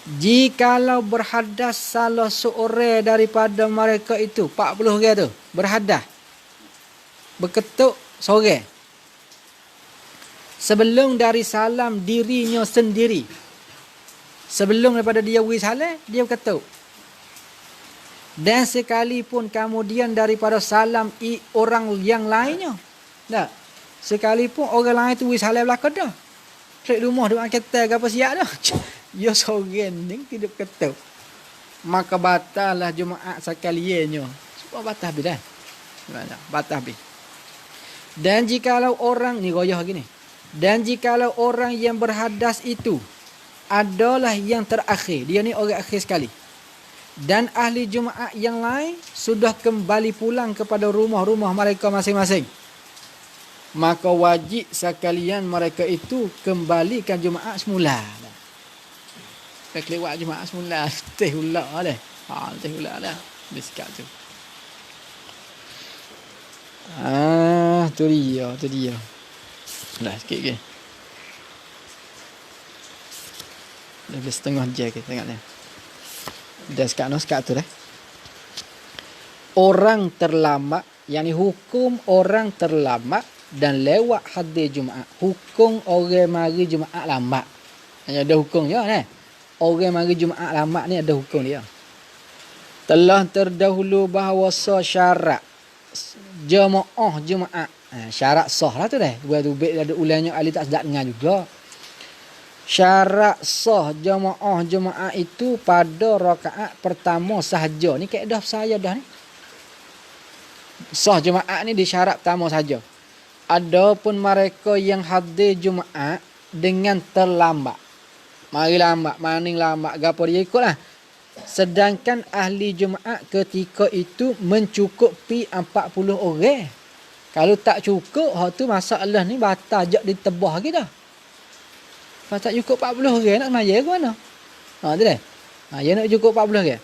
jikalau berhadas salah seorang daripada mereka itu, 40 orang tu, berhadas, berketuk sore, sebelum dari salam dirinya sendiri, sebelum daripada dia wis salam, dia berketuk. Dan sekalipun kemudian daripada salam orang yang lainnya. Tak? Sekalipun orang lain tu wis salam belakang dah. Trek rumah duk angkat ke apa siap dah. Dia seorang ni tidak ketuk. Maka batallah Jumaat sekaliannya. Semua batal habis dah. Batal habis. Dan jikalau orang ni goyah gini. Dan jikalau orang yang berhadas itu adalah yang terakhir. Dia ni orang akhir sekali. Dan ahli Jumaat yang lain sudah kembali pulang kepada rumah-rumah mereka masing-masing. Maka wajib sekalian mereka itu kembalikan Jumaat semula. Kelewat Jumaat semula. Teh ulak dah. Teh ulak dah. Biskat tu. Tu dia. Dah sikit ke. Dah setengah jam kita tengok ni. Dah sekat tu dah. Orang terlambat, yakni hukum orang terlambat dan lewat hadis Jumaat. Hukum orang mari Jumaat lambat. Hanya ada hukum je ni. Orang mari Jumaat lambat ni ada hukum dia. Telah terdahulu bahawa syarat jemaah Jumaat. Syarat sah lah tu dah. Buat ubik ada ulangnya ahli tak sedap dengar juga. Syarat sah jemaah Jumaat itu pada rakaat pertama sahaja. Ni kaedah saya dah ni. Sah Jumaat ni di syarat pertama saja. Adapun mereka yang hadir Jumaat dengan terlambat. Mari lambat, maning lambat, gapo dia ikutlah. Sedangkan ahli Jumaat ketika itu mencukupi 40 orang. Kalau tak cukup, hak tu masalah ni batal jak ditebah lagi dah. Kalau tak cukup 40 orang nak semaya ke mana? Tu dah. Dia nak cukup 40 orang.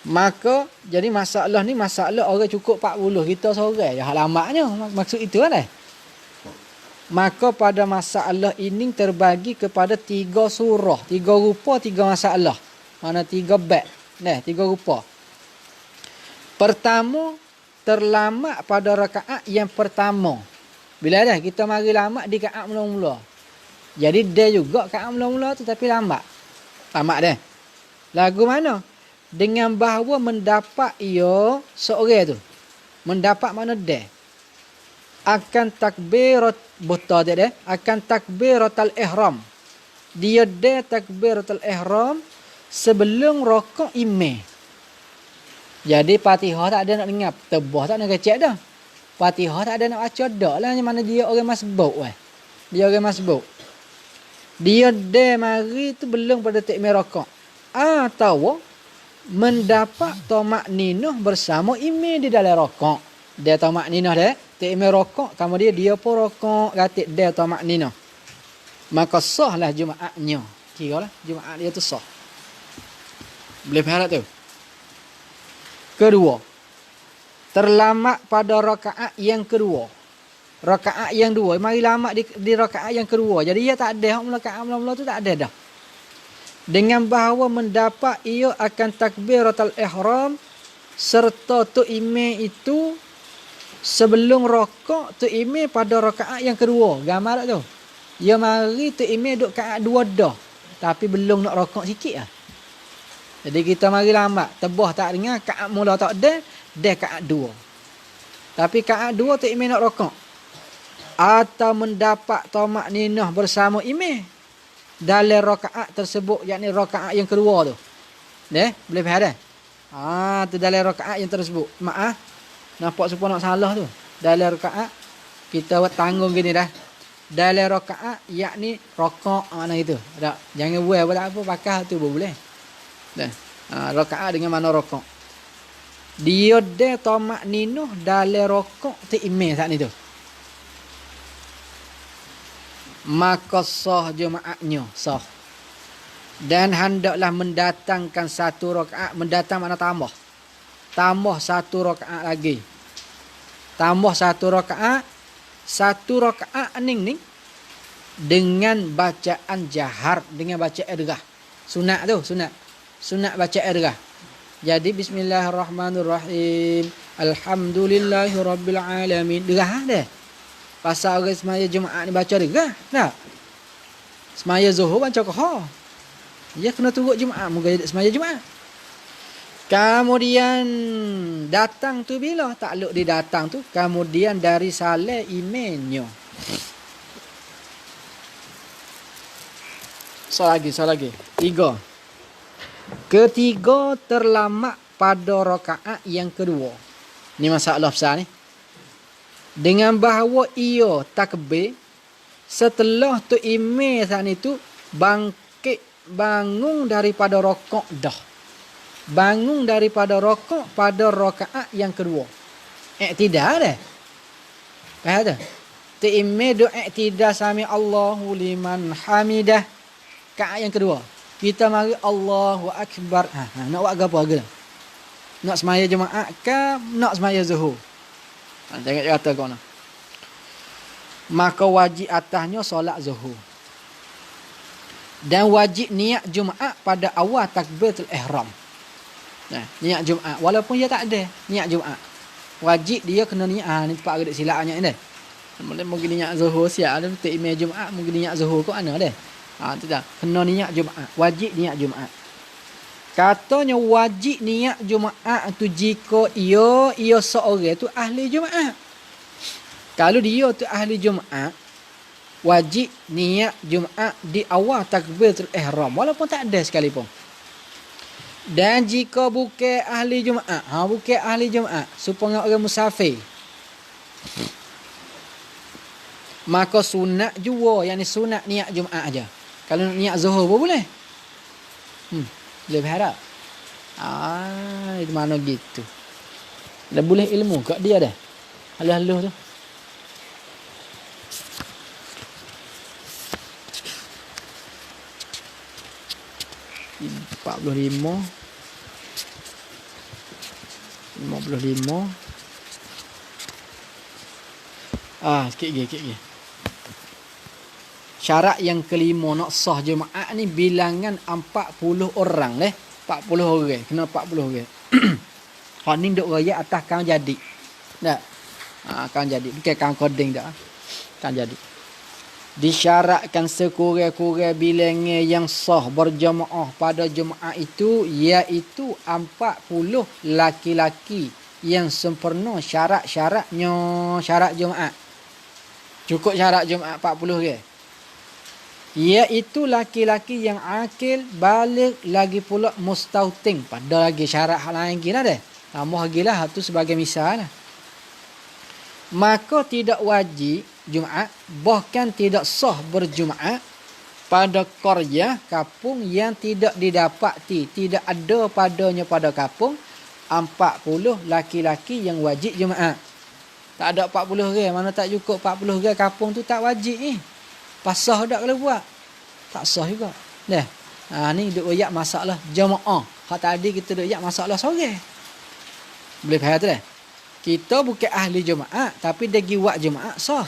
Maka jadi masalah ni masalah orang cukup 40, kita seorang je lambatnya, maksud itu kan. Maka pada masalah ini terbagi kepada 3 surah, 3 rupa, 3 masalah. Mana 3 bab. 3 rupa. Pertama, terlambat pada rakaat yang pertama. Bila dah kita mari lambat di rakaat mula-mula. Jadi dia juga rakaat mula-mula tu tapi lambat. Lambat dah. Lagu mana? Dengan bahawa mendapat ia seorang tu. Mendapat mana dia? Akan takbirat buta dia. Akan takbiratul ihram. Dia takbiratul ihram sebelum rokok imam. Jadi Fatihah tak ada nak dengar. Tebah tak nak kecek dah. Fatihah tak ada nak baca dak lah. Mana dia orang masbuk. Dia orang masbuk. Dia mari tu belum pada takbir rokok. Tahu mendapat tamak ninah bersama imam di dalam rokok. Dia tamak ninah dia, tak imam rokok, kemudian dia pun rokok gatik dia tamak ninah. Maka sahlah Jumaatnya. Kiralah Jumaat dia tu sah. Boleh faham tu? Kedua, terlambat pada rakaat yang kedua. Rakaat yang dua, mari lambat di rakaat yang kedua. Jadi ia tak ada hak rakaat mula-mula tu tak ada dah. Dengan bahawa mendapat ia akan takbiratul ihram serta tu imam itu sebelum rakaat tu imam pada rakaat yang kedua. Gambar tak tu? Ya mari tu imam duk rakaat dua dah. Tapi belum nak rakaat sikit lah. Jadi kita mari lambat. Tebah tak dengar, rakaat mula tak ada, dia rakaat dua. Tapi rakaat dua tu imam nak rakaat. Atau mendapat tamak ninah bersama imam dalam rakaat tersebut, yakni rakaat yang kedua tu. Boleh faham dah? Tu dalam rakaat yang tersebut. Maaf, nampak supaya nak salah tu. Dalam rakaat kita buat tanggung gini dah. Dalam rakaat yakni rakaat mana itu. Tak, jangan buat apa pakai tu boleh. Dah. Rakaat dengan mana rakaat. Dia ada tamak ninah dalam rakaat tu imam saat ni tu. Maka sah Jumaatnya, sah. Dan hendaklah mendatangkan satu rakaat. Mendatang mana tambah. Tambah satu rakaat lagi. Tambah satu rakaat. Satu rakaat ni dengan bacaan jahar, dengan bacaan derah. Sunat tu, sunat. Sunat bacaan derah. Jadi bismillahirrahmanirrahim. Alhamdulillahirabbil alamin. Derah dah. Pasal orang semaya Jumaat ni baca derah. Tak? Semaya Zuhur baca qahar. Ya kena turut Jumaat, moga jadi semaya Jumaat. Kemudian datang tu bila takluk di datang tu, kemudian dari salat imamnya. Lagi. 3. Ketiga terlambat pada rakaat yang kedua. Ni masalah besar ni. Dengan bahawa ia takbir setelah tu imam saat itu bangun daripada rakaat dah. Bangun daripada rakaat pada rakaat yang kedua. I'tidal dah. Faham tak? Tu imam doa i'tidal sami Allahu liman hamidah. Rakaat yang kedua. Kita mari Allahu akbar. Nak buat apa lagi? Nak semaya Jumaat ke nak semaya Zuhur? Jangan kata kau nak. Maka wajib atasnya solat Zuhur. Dan wajib niat Jumaat pada awal takbiratul ihram. Niat Jumaat walaupun dia tak ada niat Jumaat. Wajib dia kena niat. Ni tempat agak silapnya ni. Mungkin niat Zuhur siap ada tu imam Jumaat, mungkin niat Zuhur kau ana dah. Tu dah. Kena niat Jumaat. Wajib niat Jumaat. Katanya wajib niat Jumaat tu jika ia seorang tu ahli Jumaat. Kalau dia tu ahli Jumaat, wajib niat Jumaat di awal takbiratul ihram walaupun tak ada sekalipun. Dan jika bukan ahli Jumaat, bukan ahli Jumaat, supaya orang musafir, maka sunat jua, yakni sunat niat Jumaat aja. Kalau niat Zuhur pun boleh. Boleh berharap. Itu mana gitu. Dah boleh ilmu kat dia dah. Haluh-haluh tu. $45. Sikit lagi. Syarat yang kelima nak sah Jumaat ni bilangan 40 orang 40 orang. Kena 40 orang. Hak ni duk raya atas kan jadi. Tak? Kan jadi. Bukan kan coding dah. Kan jadi. Disyaratkan sekurang-kurang bilangan yang sah berjamaah pada Jumaat itu iaitu 40 laki-laki yang sempurna syarat-syaratnya syarat Jumaat. Cukup syarat Jumaat 40 orang. Iaitu laki-laki yang akil, balik, lagi pula mustautin. Pada lagi syarat hal lain lagi lah dah. Tambah lagi lah, itu sebagai misal lah. Maka tidak wajib Jumaat, bahkan tidak sah berjumaat pada qaryah kampung yang tidak didapati, tidak ada padanya pada kampung 40 laki-laki yang wajib Jumaat. Tak ada 40 orang, mana tak cukup 40 orang kampung tu tak wajib ni. Pasah dak kalau buat. Tak sah juga. Dah. Ni duk royak masalah jemaah. Hak tadi kita duk royak masalah seorang. Boleh faham tu dah? Kita bukan ahli Jumaat tapi dia pergi buat Jumaat sah.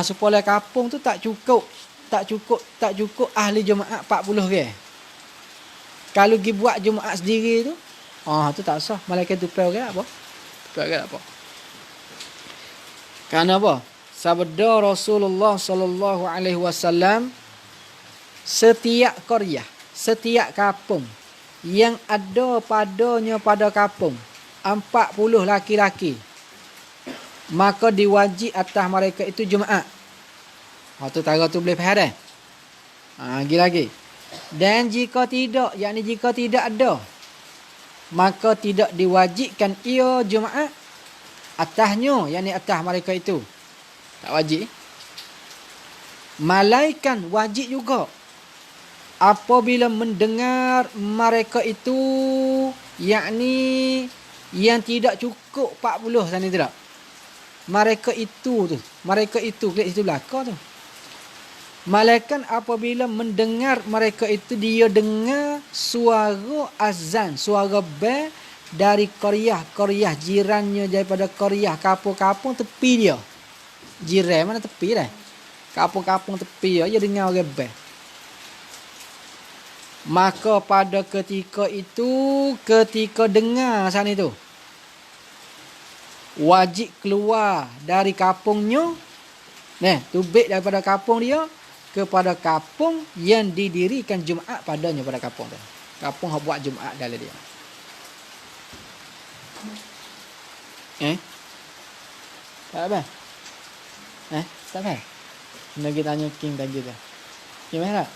Supaya kampung tu tak cukup ahli Jumaat 40 orang. Kalau pergi buat Jumaat sendiri tu, tu tak sah. Malaikat tu tupai orang apa? Tupai orang apa? Kerana apa? Sabda Rasulullah sallallahu alaihi wasallam, setiap qaryah, setiap kampung yang ada padanya pada kampung 40 laki-laki, maka diwajib atas mereka itu Jumaat. Tu tara tu boleh faham dah? Lagi. Dan jika tidak, yakni jika tidak ada, maka tidak diwajibkan ia Jumaat atasnya, yakni atas mereka itu. Tak wajib. Malaikat wajib juga apabila mendengar mereka itu, yakni yang tidak cukup 40 sana tidak. Mereka itu klik situ belakang tu. Malaikat apabila mendengar mereka itu, dia dengar suara azan, suara bel dari qaryah jirannya, daripada qaryah kampung-kampung tepi dia. Jiran mana tepi dah. Kampung-kampung tepi dia dengar orang bel. Maka pada ketika itu, ketika dengar sana itu, wajib keluar dari kampungnya. Tubik daripada kampung dia kepada kampung yang didirikan Jumaat padanya pada kampung tu. Kampung hak buat Jumaat dalam dia. Tak apa? Tak apa? Nak kita tanya King tadi tu. Gimana?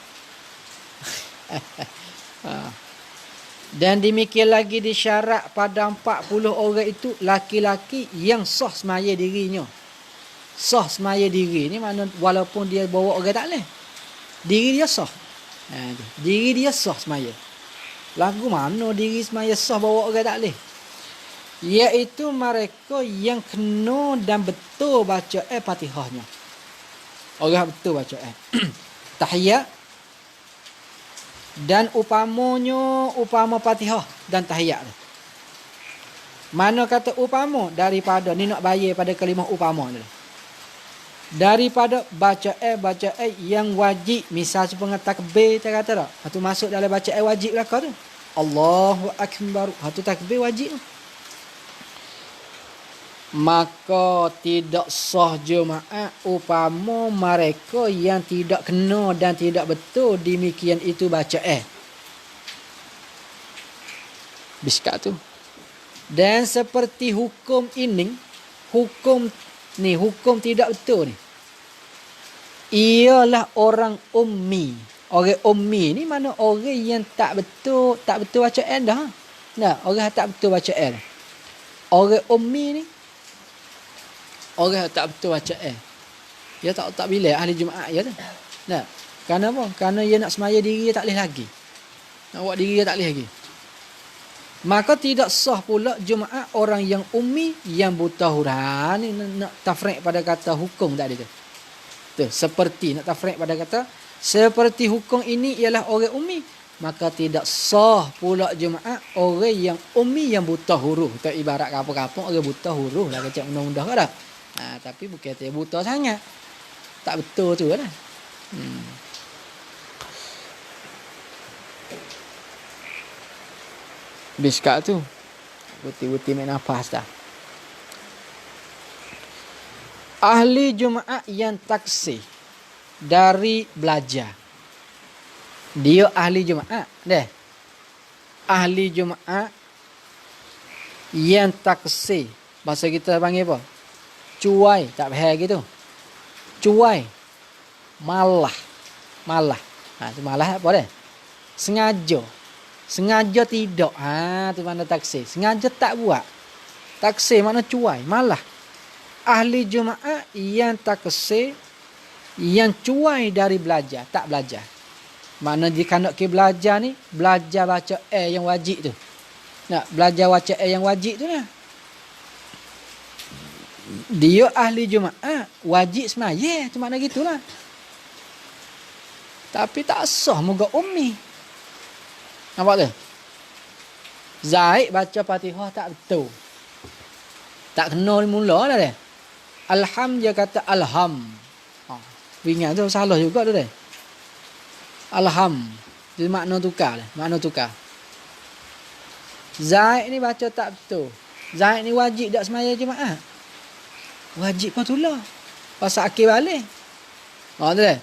Dan demikian lagi disyarat pada 40 orang itu laki-laki yang sah semaya dirinya. Sah semaya diri ni mana walaupun dia bawa orang tak leh. Diri dia sah. Diri dia sah semaya. Lagu mana diri semaya sah bawa orang tak leh? Iaitu mereka yang kena dan betul baca Fatihahnya. Orang betul baca tahiyat dan upama Fatihah dan tahiyat. Mana kata upama daripada ni nak bayar pada kalimah upama ni. Daripada baca yang wajib, misal sepengat takbir tak kata tak. Itu masuk dalam baca wajib lah kau tu. Allahu akbar. Itu takbir wajib tu. Maka tidak sah Jumaat upama mereka yang tidak kena dan tidak betul demikian itu baca biskat tu. Dan seperti hukum ini, hukum tidak betul ni, ialah orang ummi. Orang ummi ni mana orang yang tak betul baca dah. Orang tak betul baca Orang ummi ni orang tak betul baca dia tak bila ahli Jumaat ya tu. Kerana apa? Kerana dia nak semaya diri dia tak boleh lagi. Nak buat diri dia tak boleh lagi. Maka tidak sah pula Jumaat orang yang ummi yang buta huruf. Ni nak tafriq pada kata hukum tadi tu. Seperti nak tafriq pada kata seperti hukum ini ialah orang ummi, maka tidak sah pula Jumaat orang yang ummi yang buta huruf. Itu ibarat kampung-kampung orang buta huruf lah kecak undang-undang dah. Tapi bukan dia buta sangat. Tak betul tu lah. Biskat tu. Buti-buti main nafas dah. Ahli Jumaat yang taksir dari belajar. Dia ahli Jumaat. Ahli Jumaat yang taksir. Bahasa kita panggil apa? Cuai. Tak faham gitu. Cuai. Malah. Tu malah apa dah? Sengaja tidak. Tu mana taksir. Sengaja tak buat. Taksir makna cuai. Malah. Ahli Jumaat yang taksir yang cuai dari belajar, tak belajar. Makna jika nak ke belajar ni, belajar baca yang wajib tu. Nak belajar baca yang wajib tu lah. Dia ahli Jumaat, wajib semaya, tu makna gitulah. Tapi tak sah moga ummi. Nampak tu? Zaid baca Fatihah tak betul. Tak kena mula dah dia. Alham dia kata alham. Ingat tu salah juga tu dia. Alham. Jadi makna tukar lah. Makna tukar. Zaid ni baca tak betul. Zaid ni wajib tak semaya Jumaat? Wajib pun tulah. Pasal akhir balik. Tu dia.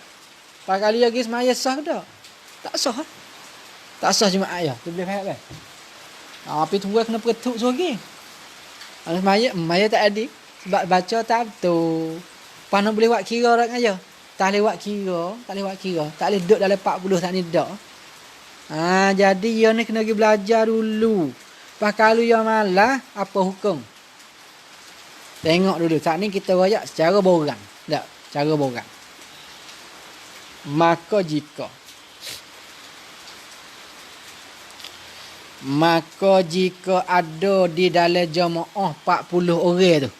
Pak kali lagi semaya sah ke tak? Tak sah. Tak sah Jumaat ya. Tu boleh faham kan? Tapi tunggu kena peretuk lagi. Semaya tak ada. Sebab baca tak betul. Mana boleh buat kira orang aja. Tak boleh buat kira. Tak boleh duduk dalam 40 tak ni dak. Jadi dia ni kena pergi belajar dulu. Pas kalau dia malah, apa hukum? Tengok dulu. Saat ni kita royak secara borang. Tak, secara borang. Maka jika ada di dalam jemaah 40 orang tu,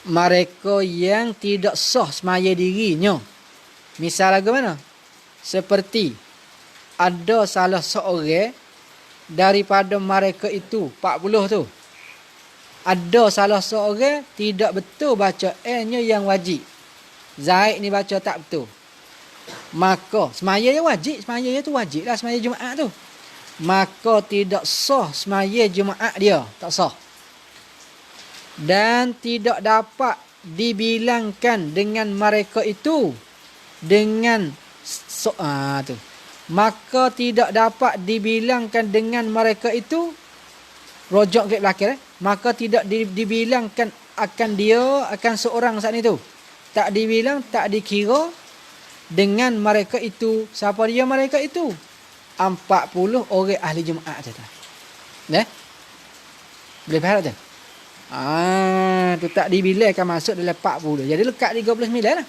mereka yang tidak sah semaya dirinya. Misal lagu mana? Seperti ada salah seorang daripada mereka itu 40 tu. Ada salah seorang tidak betul baca nya yang wajib. Zaid ni baca tak betul. Maka semaya yang wajib, semaya tu wajib lah semaya Jumaat tu. Maka tidak sah semaya Jumaat dia, tak sah. Dan tidak dapat dibilangkan dengan mereka itu dengan tu. Maka tidak dapat dibilangkan dengan mereka itu, rojok ke belakang maka tidak dibilangkan akan dia, akan seorang saat itu. Tak dibilang, tak dikira dengan mereka itu. Siapa dia mereka itu? 40 orang ahli Jumaat tu. Boleh faham tak? Tu tak dibilangkan masuk dalam 40. Jadi lekat 39 lah.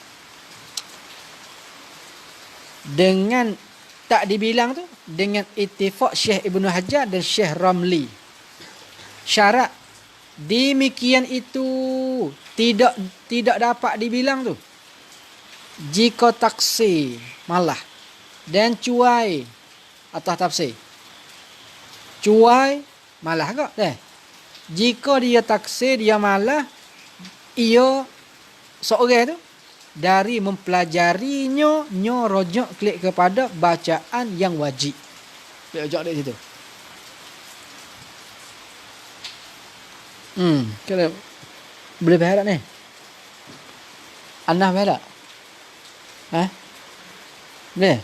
Dengan tak dibilang tu dengan ittifaq Syekh Ibnu Hajar dan Syekh Ramli. Syarat demikian itu tidak dapat dibilang tu jika taksir malah dan cuai atas tafsir. Cuai malah kak deh. Jika dia taksir dia malah ia seorang tu dari mempelajarinya rojok klik kepada bacaan yang wajib. Rojok di situ. Kalau boleh faham tak ni? Anda faham tak? Boleh?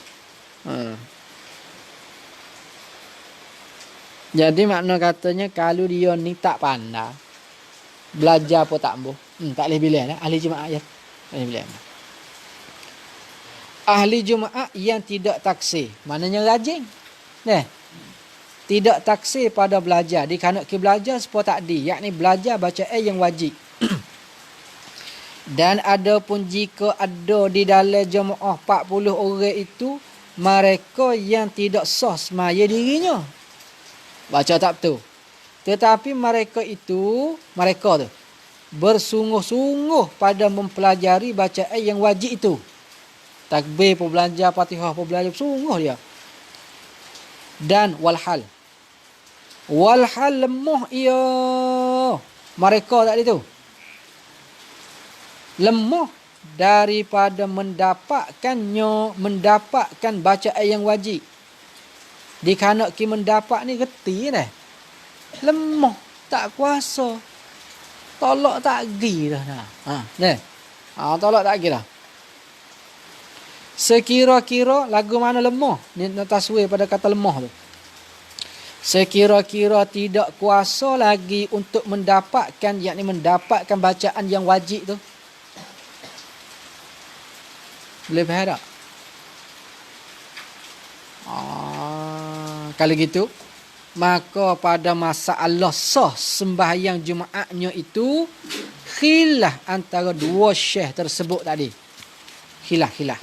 Jadi makna katanya kalau dia ni tak pandai, belajar pun tak ambuh. Tak boleh bilang dah. Ahli Jumaat ya. Tak boleh bilang. Ahli Jumaat yang tidak taksir. Maknanya rajin. Tidak taksir pada belajar. Dikanak ke belajar sepuluh takdi. Yakni belajar baca yang wajib. Dan ada pun jika ada di dalam jemaah 40 orang itu, mereka yang tidak sah semaya dirinya. Baca tak betul. Tetapi mereka tu bersungguh-sungguh pada mempelajari bacaan yang wajib itu. Takbir pun belajar, Fatihah pun belajar, sungguh dia. Dan walhal lemah ia. Mereka tak itu. Lemah daripada mendapatkan bacaan yang wajib. Dikanak ki mendapat ni reti dah. Lemah, tak kuasa. Tolak tak gi dah. Tolak tak gi dah. Sekira-kira lagu mana lemah? Ni taswir pada kata lemah tu. Sekira-kira tidak kuasa lagi untuk mendapatkan, yakni mendapatkan bacaan yang wajib tu. Boleh faham tak? Kalau gitu, maka pada masalah sah sembahyang Jumaatnya itu khilaf antara dua syekh tersebut tadi. khilaf.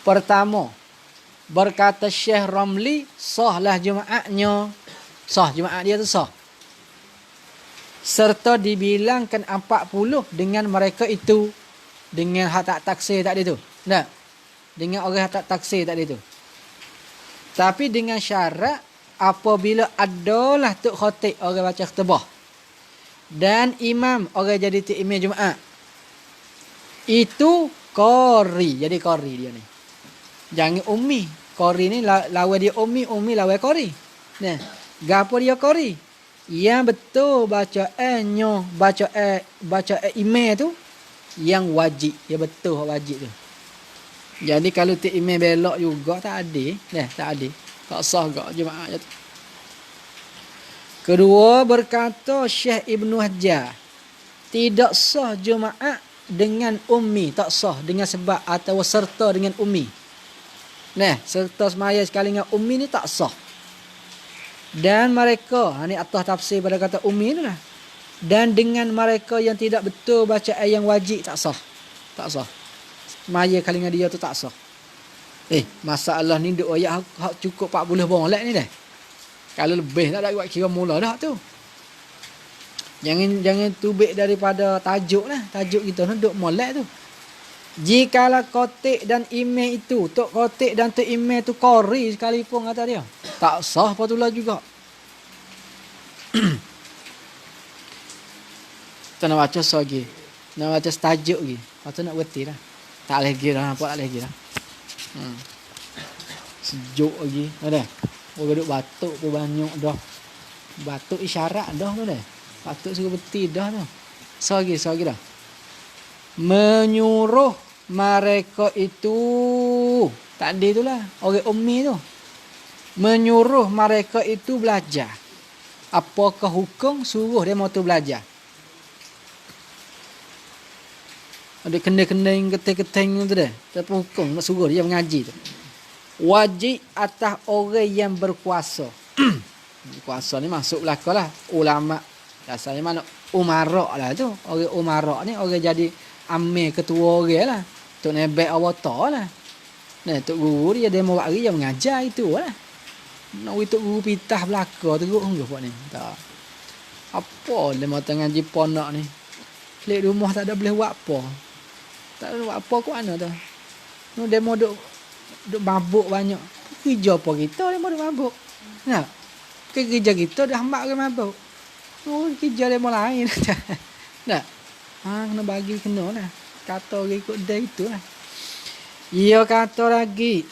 Pertama, berkata Syekh Ramli, sahlah Jumaatnya. Sah, Jumaat dia tu sah. Serta dibilangkan 40 dengan mereka itu. Dengan hak tak taksir tadi tu. Tak? Dengan orang hak tak taksir tadi tu. Tapi dengan syarat, apabila adalah Tok Khatib orang baca khutbah. Dan imam orang jadi tok imam Jumaat. Itu qari. Jadi qari dia ni. Jangan ummi. Qari ni lawan dia ummi lawan qari. Nah, gapo dia qari? Yang betul bacaannya, baca imam tu yang wajib. Ya betul wajib tu. Jadi kalau tok imam belok juga tak adil. Nah, tak adil. Tak sah gak Jumaat tu. Kedua, berkata Syekh Ibnu Hajar, tidak sah Jumaat dengan ummi, tak sah dengan sebab atau serta dengan ummi. Nah, serta semaya sekali dengan ummi ni tak sah. Dan mereka, ni atas tafsir pada kata ummi ni lah. Dan dengan mereka yang tidak betul baca ayat yang wajib tak sah. Tak sah. Semaya kali dengan dia tu tak sah. Masalah ni duk ayat hak cukup 40 boleh ni dah. Kalau lebih tak ada buat kira mula dah tu. Jangan tubik daripada tajuk lah. Tajuk kita ni duk molek tu. Jikalau Khatib dan imam itu, Tok Khatib dan Tok imam tu qari sekalipun kata dia, tak sah patulah juga. Kita nak baca lagi. Nak baca tajuk lagi. Lepas tu nak berhenti lah. Tak boleh lagi dah. Nampak tak boleh lagi dah. Sejuk lagi. Ada? Orang duduk batuk pun banyak dah. Batuk isyarat dah tu dah. Batuk suruh berhenti dah tu. So lagi dah. Menyuruh mereka itu. Tadi tu lah. Orang ummi tu. Menyuruh mereka itu belajar. Apakah hukum suruh dia mau tu belajar? Ada kena-kena keteng-keteng tu dah. Tapi hukum nak suruh dia mengaji tu. Wajib atas orang yang berkuasa. Berkuasa ni masuk belakang lah. Ulama. Biasanya mana umarak lah tu. Orang umarak ni orang jadi amir ketua orang lah. Tok nebek awata lah. Nah, tok guru dia demo hari yang mengajar itu lah. Nak tok guru pitah belakang teruk enggak buat ni. Tak. Apa dia mau ngaji pondok ni? Klik rumah tak ada boleh buat apa. Tak ada buat apa kat mana tu. Nu demo duk mabuk banyak. Kerja apa kita demo duk mabuk. Nah. Kerja kita dah hambak ke mabuk. Oh, kerja demo lain. Nah. Kena bagi kena lah. Kata orang ikut dia itulah. Ia kata lagi.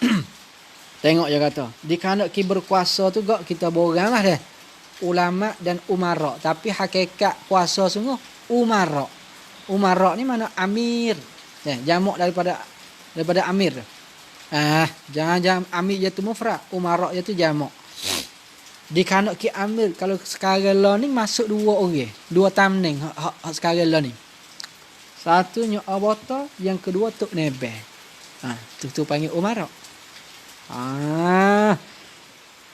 Tengok je kata. Di kanak ki berkuasa tu gak kita borang lah dah. Ulama dan umarak. Tapi hakikat kuasa sungguh umarak. Umarak ni mana amir. Jamak daripada amir. Jangan amir je tu mufrad. Umarak je tu jamak. Di kanak ki amir. Kalau sekarang lah ni masuk dua orang. Dua tamning. Sekarang lah ni. Satunya abata, yang kedua tok nebeh. Tu panggil umarak.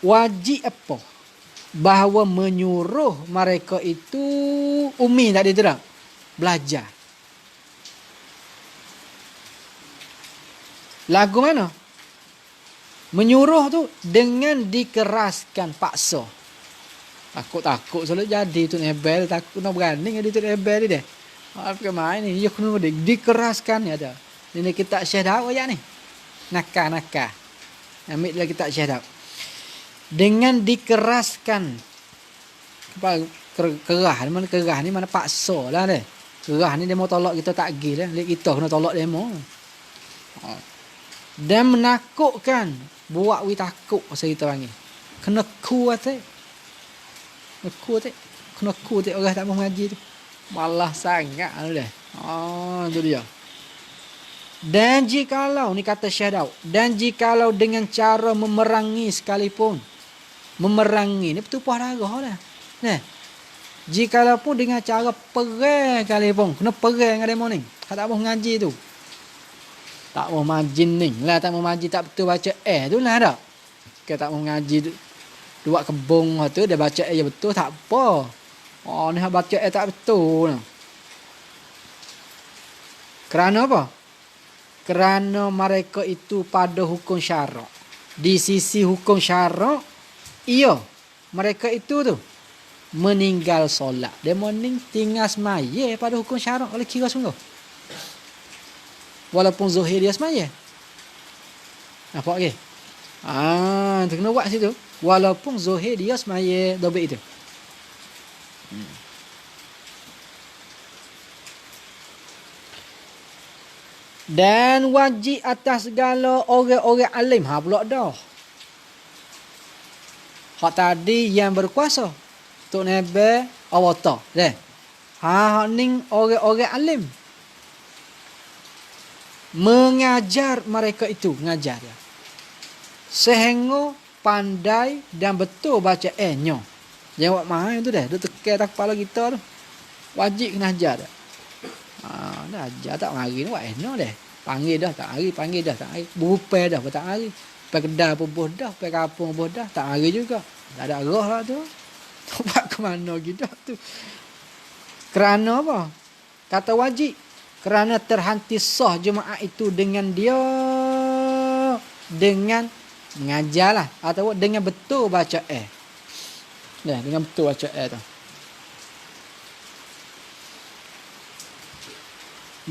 Wajib apa? Bahawa menyuruh mereka itu ummi tadi tu dah. Belajar. Lagu mana? Menyuruh tu dengan dikeraskan paksa. Takut selalu jadi tu nebel, takut nak berani jadi tu nebel ni deh. Apa main ni? Dia kena dikeraskan ni ada. Ini kita Syekh Daud ayat ni. Nakah. Ambil lagi kita Syekh Daud. Dengan dikeraskan. Kerah ni mana kerah ni mana paksa lah deh. Kerah ni dia mau tolak kita tak gil lah. Kita kena tolak dia mau. Dan menakutkan. Buat we takut pasal kita panggil. Kena kuat eh. Kena kuat orang tak mau mengaji tu. Malah sangat tu dah. Tu dia. Dan jikalau ni kata Syekh Daud, dan jikalau dengan cara memerangi sekalipun. Memerangi ni bertumpah darah lah. Nah. Jikalau pun dengan cara perang sekalipun, kena perang dengan demo ni. Tak mau mengaji tu. Tak mau majin ni. Lah tak mau majin tak betul baca tu lah dah. Kita tak mau mengaji buat kebun tu dia baca je betul tak apa. Ni baca tak betul. Kerana apa? Kerana mereka itu pada hukum syarak. Di sisi hukum syarak, iya, mereka itu tu meninggal solat. Dia tinggal semaya pada hukum syarak oleh kira sungguh. Walaupun zuhir dia semaya. Nampak ke? Tu kena buat situ. Walaupun zuhir dia semaya dobit itu. Dan wajib atas segala orang-orang alim. Pula dah. Hak tadi yang berkuasa. Tok Nabi awata. Hak ni orang-orang alim. Mengajar mereka itu. Mengajar dia. Sehingga pandai dan betul baca nya. Jangan buat mahal tu dah. Dia tekan tak kepala kita tu. Wajib kena ajar dah. Dah ajar tak mari ni buat nya dah. Panggil dah tak hari. Panggil dah tak hari. Berupai dah tak hari. Pergi kedai pun boh dah. Pergi kampung boh dah. Tak hari juga. Tak ada roh lah tu. Buat ke mana gitu tu. Kerana apa? Kata wajib. Kerana terhenti sah jemaah itu dengan dia. Dengan mengajar lah. Atau dengan betul baca dengan betul baca tu.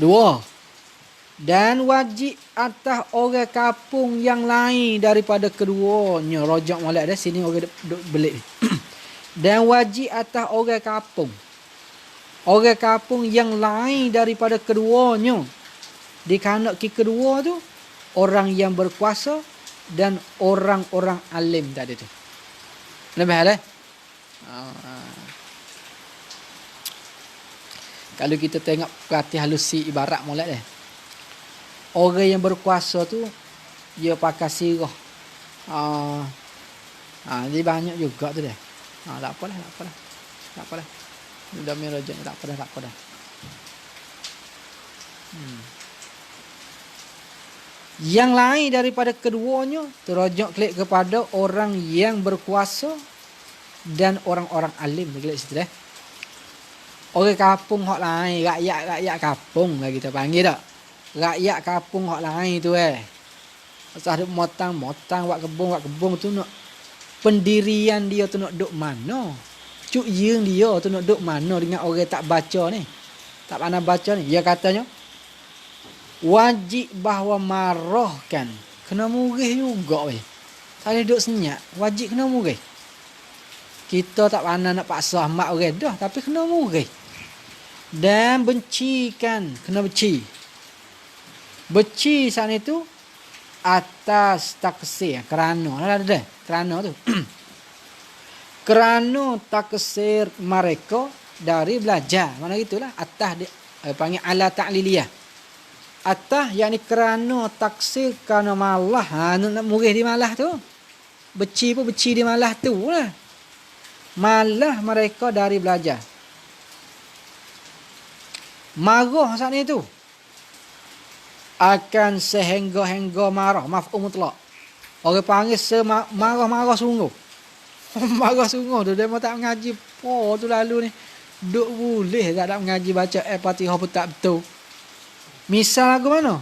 2. Dan wajib atas orang kampung yang lain daripada keduanya. Rojak molek dah sini orang duk belik ni. Dan wajib atas orang kampung. Orang kampung yang lain daripada keduanya. Dikanak kedua tu orang yang berkuasa dan orang-orang alim tadi tu. Lebih hal Kalau kita tengok perhati halusi ibarat molek dah. Orang yang berkuasa tu dia pakai sirah. Jadi banyak juga tu dah. Tak apalah. Dah merajak tak apa dah. Yang lain daripada keduanya terojak klik kepada orang yang berkuasa dan orang-orang alim. Klik situ dah. Orang kampung hak lain, rakyat kampung lah kita panggil tak. Rakyat kampung hak lain tu Pasal duk motang buat kebun tu nak pendirian dia tu nak duk mana? Cuk yang dia tu nak duk mana dengan orang tak baca ni? Tak pandai baca ni. Dia katanya wajib bahawa marah kan. Kena murih juga weh. Tak boleh duk senyap. Wajib kena murih. Kita tak pandai nak paksa mak orang dah, tapi kena murih. Dan benci kan, kena benci. Benci saat itu atas taksir kerana tu. Kerana taksir mereka dari belajar. Mana gitulah atas dia panggil ala ta'liliyah. Atas yakni kerana taksir kerana malah. Nak murih di malah tu. Benci di malah tu lah. Malah mereka dari belajar. Marah saat ni tu akan sehingga-hingga marah. Maf'ul mutlaq. Orang panggil marah-marah sungguh. Marah sungguh tu. Dia mau tak mengaji. Tu lalu ni. Duk boleh tak mengaji baca Fatihah pun tak betul. Misal lagu mana?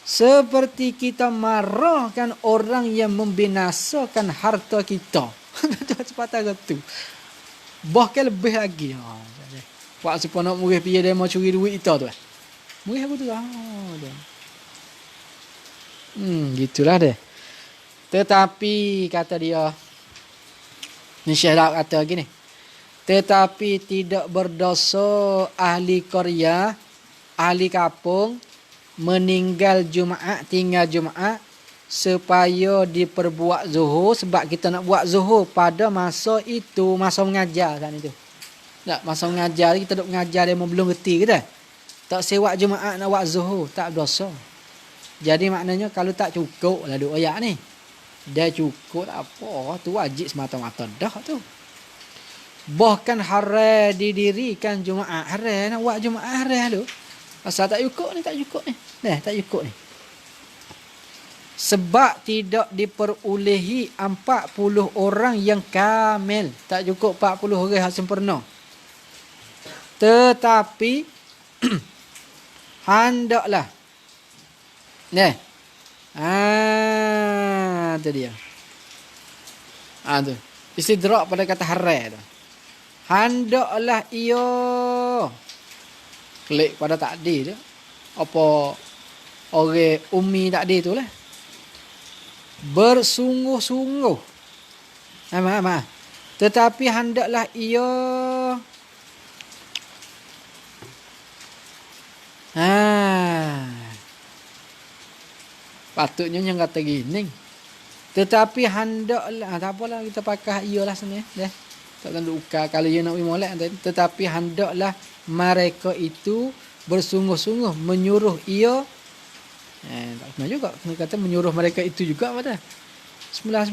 Seperti kita marahkan orang yang membinasakan harta kita. Sepatah tu. Bahkan lebih lagi. Pak supaya nak murih pergi dia mau curi duit kita tu. Murih aku tu. Gitulah dia. Tetapi kata dia ni Syekh kata gini. Tetapi tidak berdosa ahli qarya, ahli kampung meninggal Jumaat, tinggal Jumaat supaya diperbuat zuhur sebab kita nak buat zuhur pada masa itu, masa mengajar kan itu. Tak, masa mengajar kita duk mengajar dia belum reti ke dah. Tak sewak Jumaat nak buat zuhur, tak berdosa. Jadi maknanya kalau tak cukup lah duk ayat ni. Dia cukup tak apa, tu wajib semata-mata dah tu. Bahkan haram didirikan Jumaat, haram nak buat Jumaat haram tu. Asal tak cukup ni, tak cukup ni. Sebab tidak diperolehi 40 orang yang kamil. Tak cukup 40 orang yang sempurna. Tetapi Hendaklah. Neh. Tu dia. Tu. Istidrak pada kata harai tu. Hendaklah ia. Klik pada takdir tu. Apa orang ummi takdir tu lah. Bersungguh-sungguh. Maaf. Tetapi hendaklah ia. Patutnya yang kata gini. Tetapi hendaklah, tak apalah kita pakai ialah sini. Dah. Tak tentu ukar kalau dia nak molek. Tetapi hendaklah mereka itu bersungguh-sungguh menyuruh ia. Tak kena juga. Kena kata menyuruh mereka itu juga. Mata. Semula.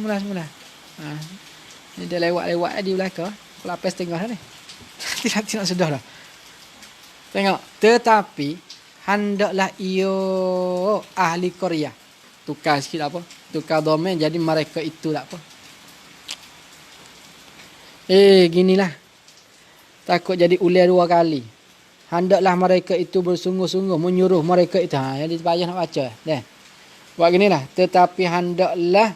Dia lewat-lewat di belakang. Pelapis tengah dah ni. Tidak sudah lah. Tengok. Tetapi hendaklah ia ahli Korea. Tukar sikit apa? Tukar domain jadi mereka itu tak apa. Ginilah. Takut jadi ular 2 kali. Hendaklah mereka itu bersungguh-sungguh menyuruh mereka itu. Yang payah nak baca. Dah. Buat ginilah. Tetapi hendaklah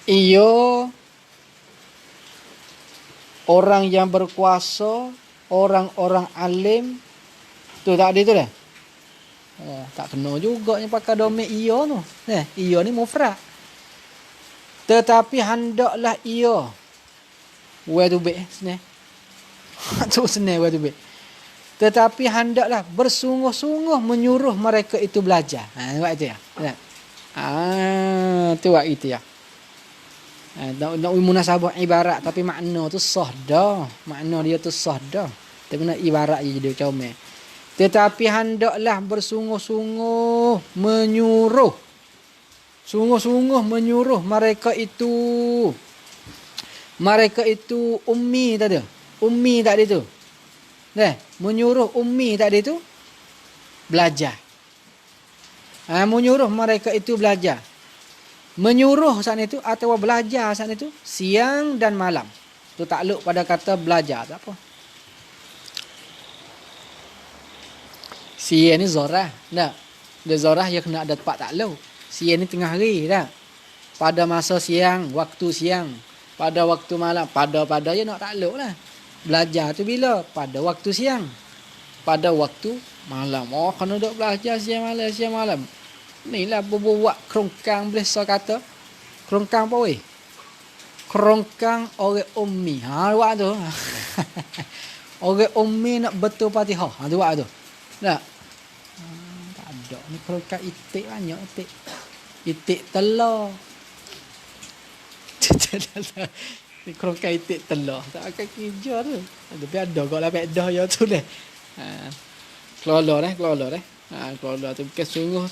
ia orang yang berkuasa, orang-orang alim. Tu tak ada tu dah. Tak kena juga yang pakai domain ia tu. Ia ni mufrad. Tetapi hendaklah ia. Wa tu be sini. Tu sini wa tu be. Tetapi hendaklah bersungguh-sungguh menyuruh mereka itu belajar. Buat itu ya. Tu buat itu ya. Nak munasabah ibarat tapi makna tu sah dah. Makna dia tu sah dah. Dia kena ibarat je jadi comel. Tetapi hendaklah bersungguh-sungguh menyuruh. Sungguh-sungguh menyuruh mereka itu. Mereka itu ummi tak ada. Ummi tak ada tu. Menyuruh ummi tak ada tu. Belajar. Menyuruh mereka itu belajar. Menyuruh saat itu atau belajar saat itu siang dan malam. Tu takluk pada kata belajar. Tak apa. Siang ni zorah. Tak. Dia zorah dia kena ada tempat takluk. Siang ni tengah hari. Tak. Pada masa siang. Waktu siang. Pada waktu malam. Pada dia nak takluk lah. Belajar tu bila? Pada waktu siang. Pada waktu malam. Oh, kena duk belajar siang malam. Ni lah buat kerongkang boleh so kata. Kerongkang apa weh? Kerongkang orang ummi. Buat tu. Orang ummi nak betul Fatihah. Tu buat tu. Tak? Tak ada. Ni kerongkang itik banyak itik. Itik telur. Ni kerongkang itik telur. Tak akan kerja tu. Tapi ada kau lah pedah ya tu deh. Kelola deh. Kelola tu bukan sungguh.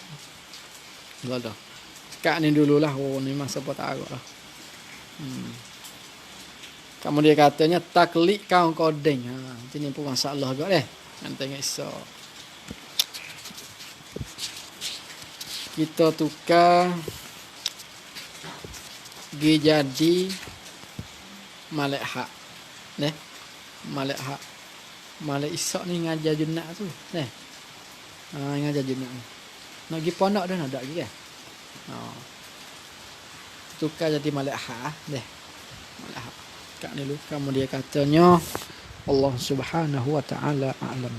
Kelola. Sekat ni dululah. Oh ni masa apa tak agak lah. Kamu dia katanya taklid kau kodeng. Ini pun masalah agak deh. Nanti tengok esok. Kita tukar gi jadi Malik hak. Malik hak. Malik esok ni ngajar junak tu. Ngajar junak ni. Nak pergi pondok dah nak ada lagi kan? Tukar jadi Malik hak. Malik hak. Kat ni lu kamu dia katanya Allah Subhanahu wa taala a'lam.